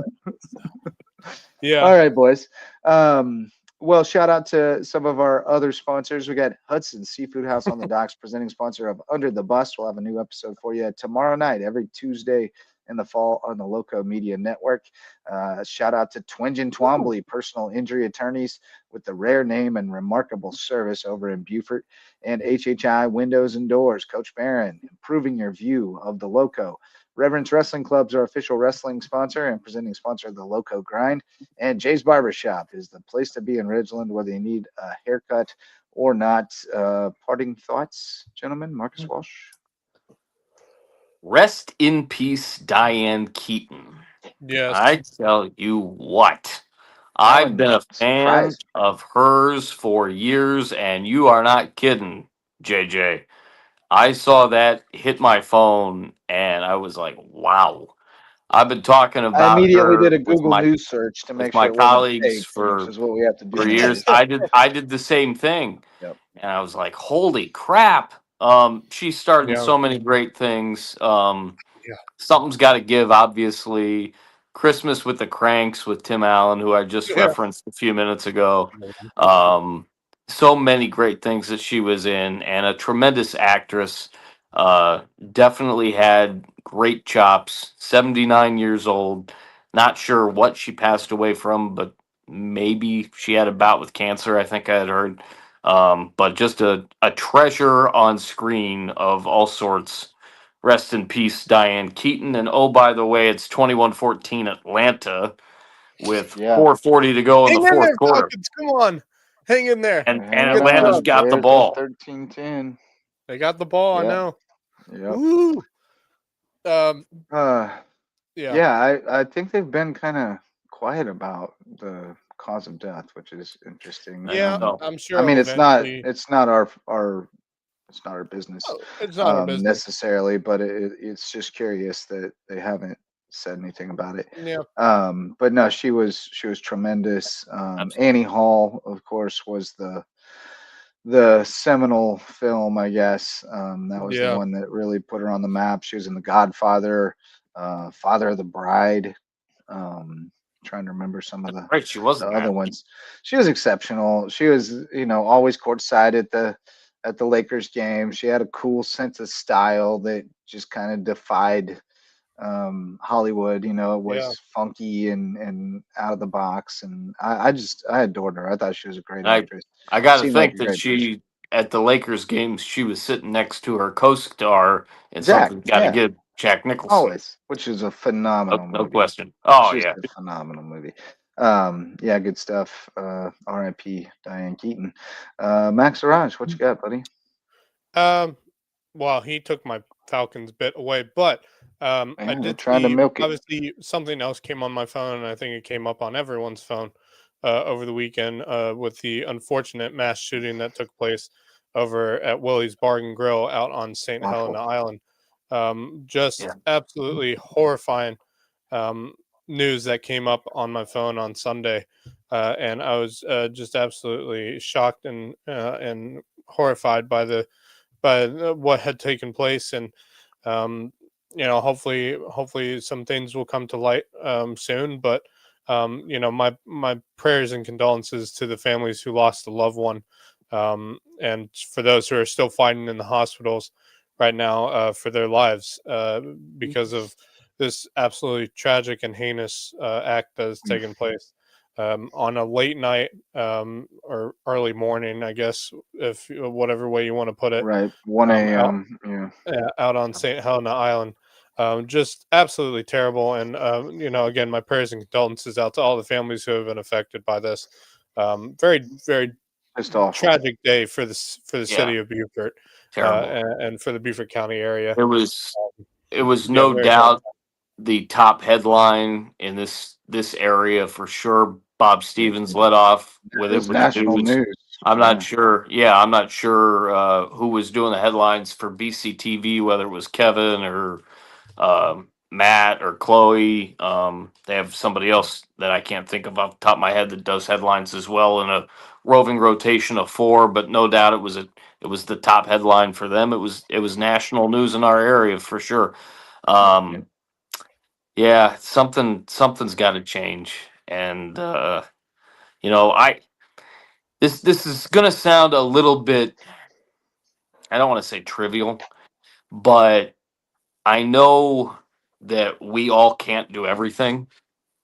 S3: Yeah.
S1: All right, boys. Well, shout out to some of our other sponsors. We got Hudson Seafood House on the Docks, presenting sponsor of Under the Bus. We'll have a new episode for you tomorrow night, every Tuesday in the fall on the Loco Media Network. Shout out to Twingen Twombly, personal injury attorneys with the rare name and remarkable service over in Beaufort, and HHI Windows and Doors, Coach Barron, improving your view of the Loco. Reverence Wrestling Club's our official wrestling sponsor and presenting sponsor of the Loco Grind. And Jay's Barbershop is the place to be in Ridgeland, whether you need a haircut or not. Parting thoughts, gentlemen? Marcus Walsh?
S2: Rest in peace, Diane Keaton.
S3: Yes.
S2: I tell you what, I've been a fan of hers for years, and you are not kidding, JJ. I saw that hit my phone, and I was like, wow. I've been talking about
S1: I immediately
S2: her
S1: did a
S2: with
S1: Google
S2: my,
S1: News search to make
S2: with my
S1: sure it wasn't
S2: colleagues
S1: fake,
S2: for
S1: which is what we have to do
S2: for years.
S1: nowadays.
S2: I did the same thing.
S1: Yep.
S2: And I was like, holy crap. She's starting so many great things. Something's got to give, obviously. Christmas with the Cranks with Tim Allen, who I just referenced a few minutes ago. So many great things that she was in, and a tremendous actress. Definitely had great chops. 79 years old. Not sure what she passed away from, but maybe she had a bout with cancer, I think I had heard. But just a treasure on screen of all sorts. Rest in peace, Diane Keaton. And oh, by the way, it's 21-14 Atlanta with
S1: Yeah.
S2: 4:40 to go in
S3: Hang
S2: the
S3: in
S2: fourth
S3: there,
S2: quarter.
S3: Falcons. Come on. Hang in there.
S2: And
S1: Hang
S3: Good
S2: Atlanta's
S3: stuff.
S1: on.
S2: got the
S1: Bears up
S2: ball.
S1: 13-10.
S3: They got the ball. I
S1: Yep.
S3: know.
S1: Yep.
S3: Woo.
S1: Uh,
S3: Yeah.
S1: yeah, I think they've been kind of quiet about the cause of death, which is interesting.
S3: Yeah,
S2: know.
S3: I'm sure.
S1: I mean,
S3: it'll eventually.
S1: it's not our business
S3: Oh, it's not our business.
S1: necessarily, but it's just curious that they haven't said anything about it.
S3: Yeah.
S1: But no, she was tremendous. Annie Hall, of course, was the seminal film, I guess. That was the
S3: Yeah.
S1: one that really put her on the map. She was in The Godfather, Father of the Bride. Trying to remember some of the
S2: Right, she was
S1: the
S2: in
S1: other
S2: that.
S1: ones. She was exceptional. She was, always courtside at the Lakers game. She had a cool sense of style that just kind of defied Hollywood. It was
S3: Yeah.
S1: funky and out of the box, and I adored her. I thought she was a great actress.
S2: I got to
S1: Seemed like
S2: think
S1: a
S2: that
S1: great person.
S2: she, at the Lakers games, she was sitting next to her co-star, and
S1: Jack,
S2: something's got to
S1: yeah.
S2: give Jack Nicholson.
S1: Always, which is a phenomenal
S2: No
S1: movie.
S2: question. Oh,
S1: It's
S2: yeah.
S1: just a phenomenal movie. Yeah, good stuff. R.I.P. Diane Keaton. Max Araj, what you got, buddy?
S3: Well, he took my Falcons bit away, but I
S1: Man, they're
S3: did
S1: trying to
S3: see,
S1: milk it.
S3: obviously, something else came on my phone, and I think it came up on everyone's phone over the weekend with the unfortunate mass shooting that took place over at Willie's Bar and Grill out on St. Helena Island. Just
S2: Yeah.
S3: absolutely horrifying news that came up on my phone on Sunday, and I was just absolutely shocked and horrified by what had taken place, and hopefully some things will come to light soon. But my prayers and condolences to the families who lost a loved one, and for those who are still fighting in the hospitals right now for their lives because of this absolutely tragic and heinous act that has taken place on a late night or early morning, I guess, if whatever way you want to put it.
S1: Right, 1
S3: Out,
S1: a.m. Yeah,
S3: out on St. Helena Island. Just absolutely terrible. And, again, my prayers and condolences out to all the families who have been affected by this. Very, very
S1: just awful.
S3: tragic day for the city of Beaufort
S2: Terrible.
S3: and for the Beaufort County area.
S2: It was
S3: Yeah,
S2: no
S3: very
S2: doubt the top headline in this area for sure. Bob Stevens led off with
S1: It
S2: it
S1: was
S2: with the
S1: national news.
S2: I'm
S1: Yeah.
S2: not sure. Yeah, I'm not sure who was doing the headlines for BCTV, whether it was Kevin or Matt or Chloe. They have somebody else that I can't think of off the top of my head that does headlines as well in a roving rotation of 4. But no doubt it was the top headline for them. It was national news in our area for sure. Yeah, something's got to change, and this is gonna sound a little bit. I don't want to say trivial, but I know that we all can't do everything,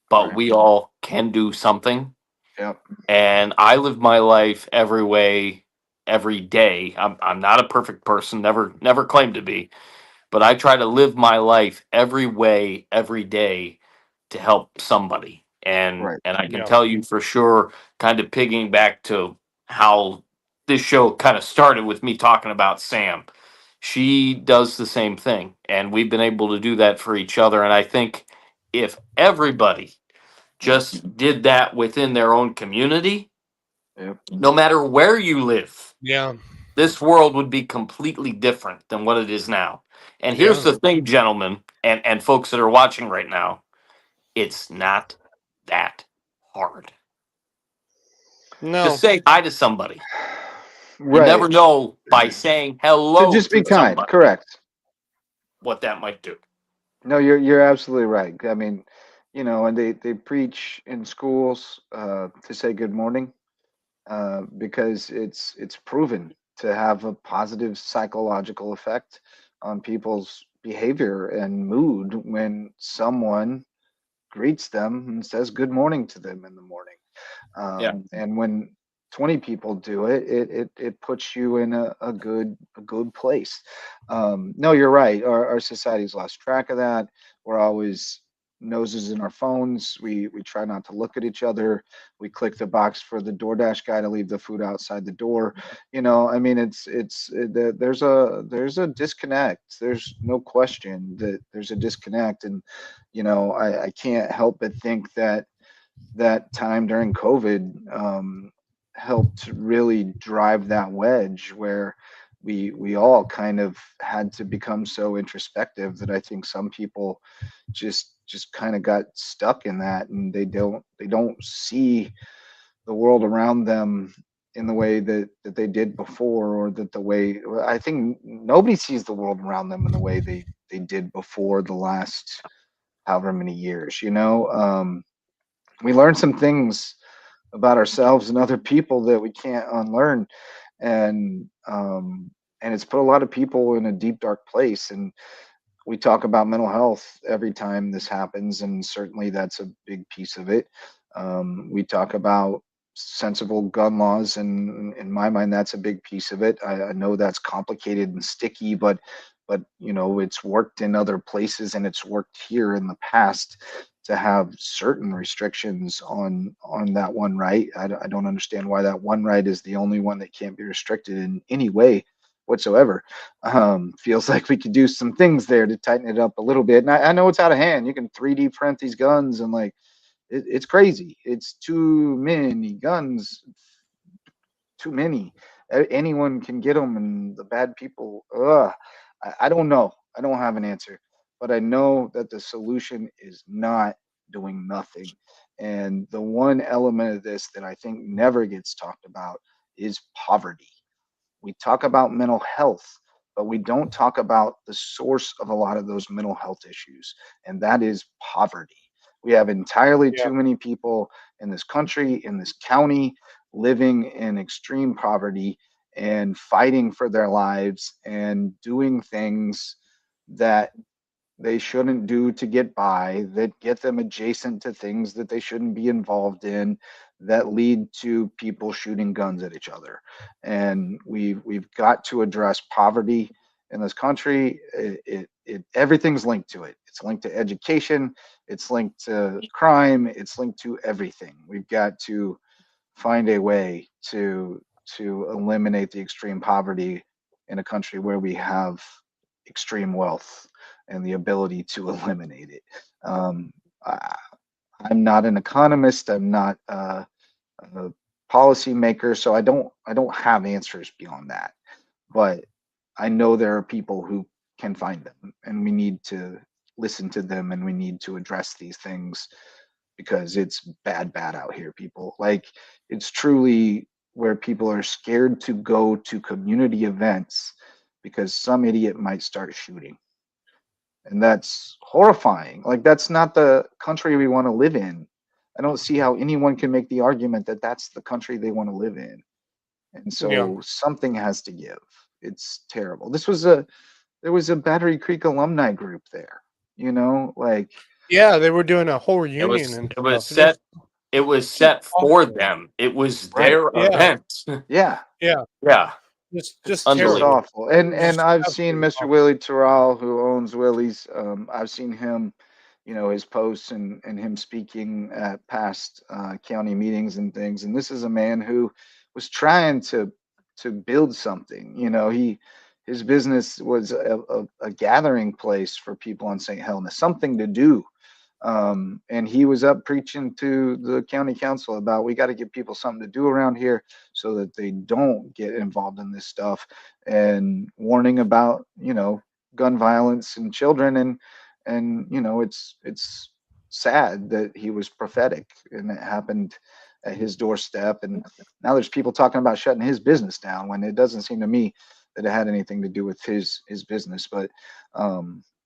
S2: but
S1: Right.
S2: we all can do something.
S1: Yep.
S2: And I live my life every way, every day. I'm not a perfect person, never claimed to be, but I try to live my life every way, every day to help somebody. And
S1: Right.
S2: and I can
S3: Yeah.
S2: tell you for sure, kind of pigging back to how this show kind of started with me talking about Sam. She does the same thing, and we've been able to do that for each other. And I think if everybody just did that within their own community,
S1: Yep.
S2: no matter where you live,
S3: Yeah.
S2: this world would be completely different than what it is now. And here's
S3: Yeah.
S2: the thing, gentlemen, and folks that are watching right now, it's not that hard.
S3: No.
S2: Just say hi to somebody. You
S1: Right.
S2: never know by saying hello
S1: To just be
S2: to
S1: kind.
S2: somebody
S1: Correct.
S2: what that might do.
S1: No, you're absolutely right. I mean, and they preach in schools to say good morning because it's proven to have a positive psychological effect on people's behavior and mood when someone greets them and says good morning to them in the morning.
S2: Yeah.
S1: And when 20 people do it, it puts you in a good place. No, you're right. Our society's lost track of that. We're always noses in our phones. We try not to look at each other. We click the box for the DoorDash guy to leave the food outside the door. I mean, there's a disconnect. There's no question that there's a disconnect, and I can't help but think that that time during COVID helped really drive that wedge where we all kind of had to become so introspective that I think some people just kind of got stuck in that, and they don't see the world around them in the way that they did before, or that the way I think nobody sees the world around them in the way they did before the last however many years. We learn some things about ourselves and other people that we can't unlearn, and it's put a lot of people in a deep dark place. And we talk about mental health every time this happens, and certainly that's a big piece of it. We talk about sensible gun laws, and in my mind that's a big piece of it. I know that's complicated and sticky, but it's worked in other places, and it's worked here in the past to have certain restrictions on that one right. I don't understand why that one right is the only one that can't be restricted in any way whatsoever. Feels like we could do some things there to tighten it up a little bit. And I know it's out of hand. You can 3D print these guns, and like it's crazy. It's too many guns, too many. Anyone can get them, and the bad people. I don't know. I don't have an answer, but I know that the solution is not doing nothing. And the one element of this that I think never gets talked about is poverty. We talk about mental health, but we don't talk about the source of a lot of those mental health issues, and that is poverty. We have entirely
S3: Yeah.
S1: too many people in this country, in this county, living in extreme poverty and fighting for their lives and doing things that they shouldn't do to get by, that get them adjacent to things that they shouldn't be involved in, that lead to people shooting guns at each other. And we've got to address poverty in this country. Everything's linked to it. It's linked to education, it's linked to crime, it's linked to everything. We've got to find a way to eliminate the extreme poverty in a country where we have extreme wealth and the ability to eliminate it. I, I'm not an economist. I'm not a policymaker, so I don't have answers beyond that. But I know there are people who can find them, and we need to listen to them, and we need to address these things because it's bad out here, people. Like, it's truly where people are scared to go to community events because some idiot might start shooting. And that's horrifying. Like, that's not the country we want to live in. I don't see how anyone can make the argument that that's the country they want to live in. And
S3: Yeah.
S1: so something has to give. It's terrible. There was a Battery Creek alumni group there, like,
S3: Yeah, they were doing a whole
S2: It
S3: reunion
S2: was
S3: and
S2: it was
S3: stuff. It
S2: set it was
S3: just
S2: set for
S3: awful.
S2: them. It was
S1: right.
S2: their
S3: Yeah,
S2: event.
S1: Yeah.
S3: yeah,
S2: Yeah.
S3: just
S1: Just
S3: terrible.
S2: Unbelievable.
S1: awful. And
S3: Just
S1: I've seen
S3: absolutely
S1: Mr.
S3: awful.
S1: Willie Terrell, who owns Willie's. I've seen him, his posts and him speaking at past county meetings and things. And this is a man who was trying to build something. His business was a gathering place for people on St. Helena, something to do. And he was up preaching to the county council about, we got to give people something to do around here so that they don't get involved in this stuff, and warning about gun violence and children. And it's sad that he was prophetic and it happened at his doorstep. And now there's people talking about shutting his business down when it doesn't seem to me that it had anything to do with his business. But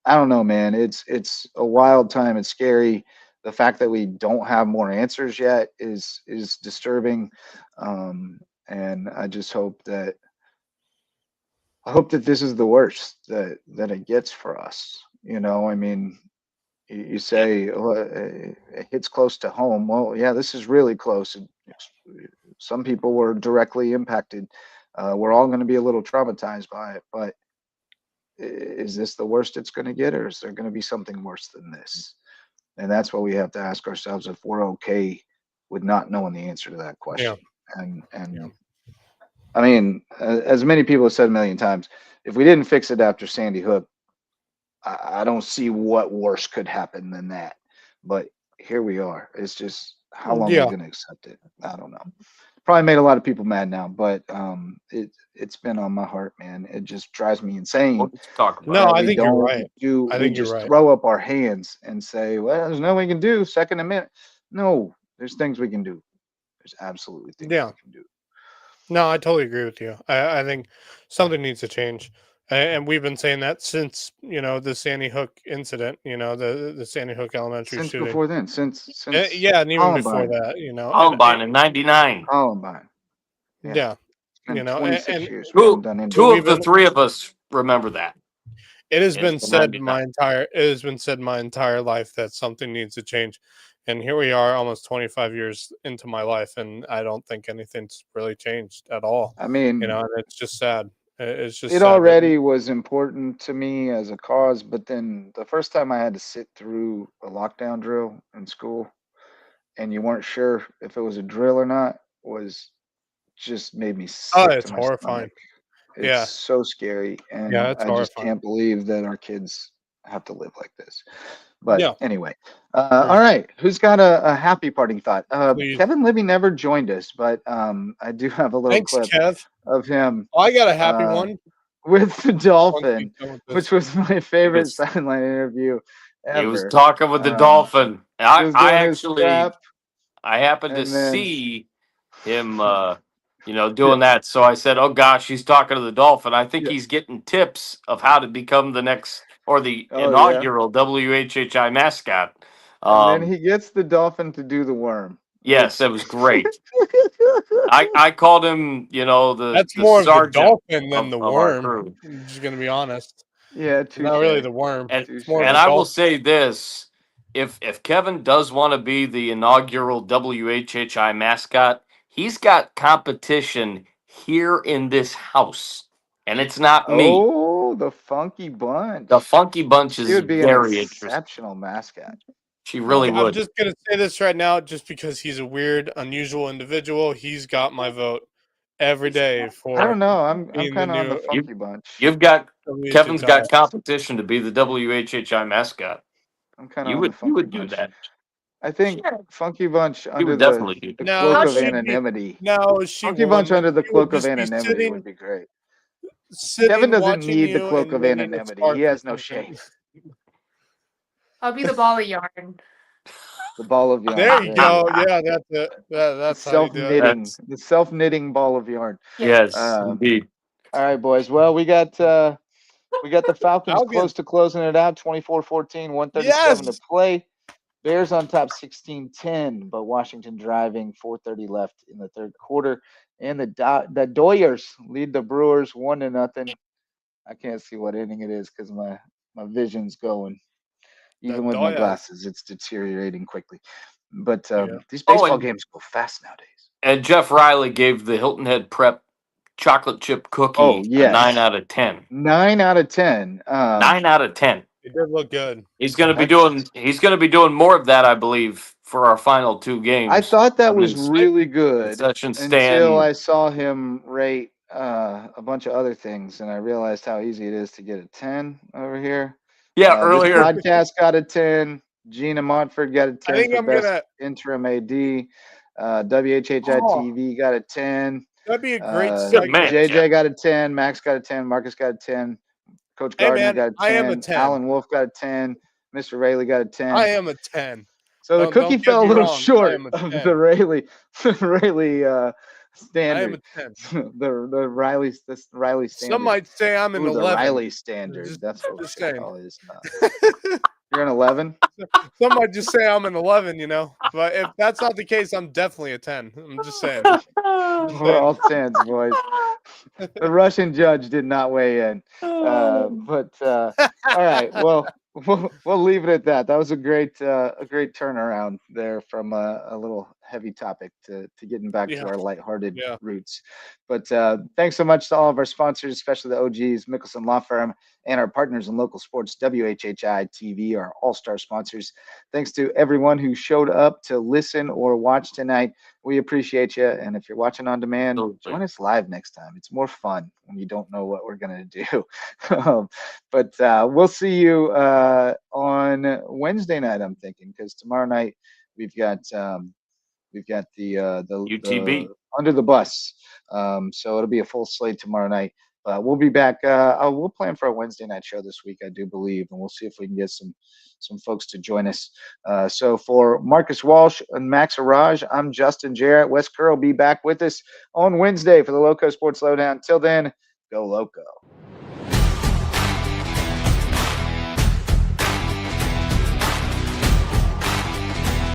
S1: I don't know, man. It's a wild time. It's scary. The fact that we don't have more answers yet is disturbing. And I hope that this is the worst that it gets for us. I mean, You say it hits close to home. Well, yeah, this is really close. Some people were directly impacted. We're all going to be a little traumatized by it, but is this the worst it's going to get, or is there going to be something worse than this? And that's what we have to ask ourselves if we're okay with not knowing the answer to that question. And I mean, as many people have said a million times, if we didn't fix it after Sandy Hook, I don't see what worse could happen than that. But here we are. It's just how long are we going to accept it? I don't know. Probably made a lot of people mad now, but it's been on my heart, man. It just drives me insane.
S2: Let's talk about
S3: No,
S2: it.
S3: I think you're right.
S1: We just throw up our hands and say, well, there's nothing we can do. Second Amendment. No, there's things we can do. There's absolutely things we can do.
S3: No, I totally agree with you. I think something needs to change. And we've been saying that since, the Sandy Hook incident, the Sandy Hook elementary
S1: since
S3: shooting.
S1: Before then, since
S3: yeah, and even
S1: Columbine.
S3: before that,
S2: Columbine in '99.
S1: Columbine.
S3: Yeah.
S1: 26 years. We haven't done
S2: two of the three of us remember that.
S3: It has been said my entire life that something needs to change. And here we are almost 25 years into my life, and I don't think anything's really changed at all.
S1: I mean,
S3: and it's just sad. It's just
S1: it already was important to me as a cause, but then the first time I had to sit through a lockdown drill in school and you weren't sure if it was a drill or not was just made me sick.
S3: It's horrifying.
S1: It's so scary, and
S3: it's
S1: I
S3: horrifying.
S1: just can't believe that our kids have to live like this. But anyway, all right. Who's got a happy parting thought? Kevin Libby never joined us, but I do have a little clip of him.
S3: I got a happy one
S1: with the dolphin, which was my favorite sideline interview ever.
S2: He was talking with the dolphin. I happened to see him, doing that. So I said, "Oh gosh, he's talking to the dolphin. I think he's getting tips of how to become the next or the inaugural WHHI mascot."
S1: And then he gets the dolphin to do the worm.
S2: Yes, it was great. I called him,
S3: that's
S2: the
S3: more of the
S2: sergeant
S3: dolphin than the worm. I'm just gonna be honest.
S1: Yeah,
S3: not really the worm.
S2: And I will say this: if Kevin does want to be the inaugural WHHI mascot, he's got competition here in this house, and it's not me.
S1: Oh, the Funky Bunch.
S2: The Funky Bunch is very
S1: exceptional mascot.
S2: She really would.
S3: I'm just going to say this right now, just because he's a weird, unusual individual. He's got my vote every day for.
S1: I don't know. I'm kind of on the Funky Bunch.
S2: Kevin's got competition to be the WHHI mascot.
S1: I'm kind of on the Funky Bunch.
S2: You would do that.
S1: I think Funky Bunch under the cloak of anonymity. Funky Bunch under the cloak of anonymity would be great. Kevin doesn't need the cloak of anonymity. He has no shame.
S7: I'll be the ball of yarn.
S1: The ball of yarn.
S3: There you go. Yeah, that's it. That's
S1: self-knitting. The self-knitting ball of yarn.
S2: Yes, indeed.
S1: All right, boys. Well, we got the Falcons close to closing it out. 24-14, 137 to play. Bears on top 16-10, but Washington driving, 4:30 left in the third quarter. And the Doyers lead the Brewers 1-0. I can't see what inning it is because my vision's going. Even with my glasses, it's deteriorating quickly. But these baseball games go fast nowadays.
S2: And Jeff Riley gave the Hilton Head Prep chocolate chip cookie a 9 out of 10.
S1: 9 out of 10.
S2: 9 out of 10.
S3: It did look good.
S2: He's going to be doing more of that, I believe, for our final two games.
S1: I thought that was really good
S2: until
S1: I saw him rate a bunch of other things, and I realized how easy it is to get a 10 over here.
S2: Yeah, earlier.
S1: This podcast got a 10. Gina Montford got a 10 for best interim AD. WHHI TV got a 10.
S3: That'd be a great segment.
S1: JJ got a 10. Max got a 10. Marcus got a 10. Coach Gardner got a 10.
S3: I am a 10.
S1: Alan Wolf got a 10. Mr. Rayleigh got a 10.
S3: I am a 10.
S1: So the cookie fell a little short of the Rayleigh standard.
S3: I am a 10.
S1: the Riley standard.
S3: Some might say I'm an 11.
S1: The Riley standard. That's what we're saying. You're an 11?
S3: Some might just say I'm an 11, But if that's not the case, I'm definitely a 10. I'm just saying.
S1: We're all 10s, boys. The Russian judge did not weigh in. All right. Well, we'll leave it at that. That was a great turnaround there from a little heavy topic to getting back to
S3: Yeah.
S1: our lighthearted
S3: Yeah.
S1: roots. But thanks so much to all of our sponsors, especially the OGs, Mickelson Law Firm, and our partners in local sports, WHHI TV, our all-star sponsors. Thanks to everyone who showed up to listen or watch tonight. We appreciate you. And if you're watching on demand, join us live next time. It's more fun when you don't know what we're going to do. But we'll see you on Wednesday night, I'm thinking, because tomorrow night we've got the
S2: UTB.
S1: Under the Bus. So it'll be a full slate tomorrow night. We'll be back. We'll plan for a Wednesday night show this week, I do believe, and we'll see if we can get some folks to join us. So for Marcus Walsh and Max Araj, I'm Justin Jarrett. Wes Kerr will be back with us on Wednesday for the Loco Sports Lowdown. Till then, go Loco.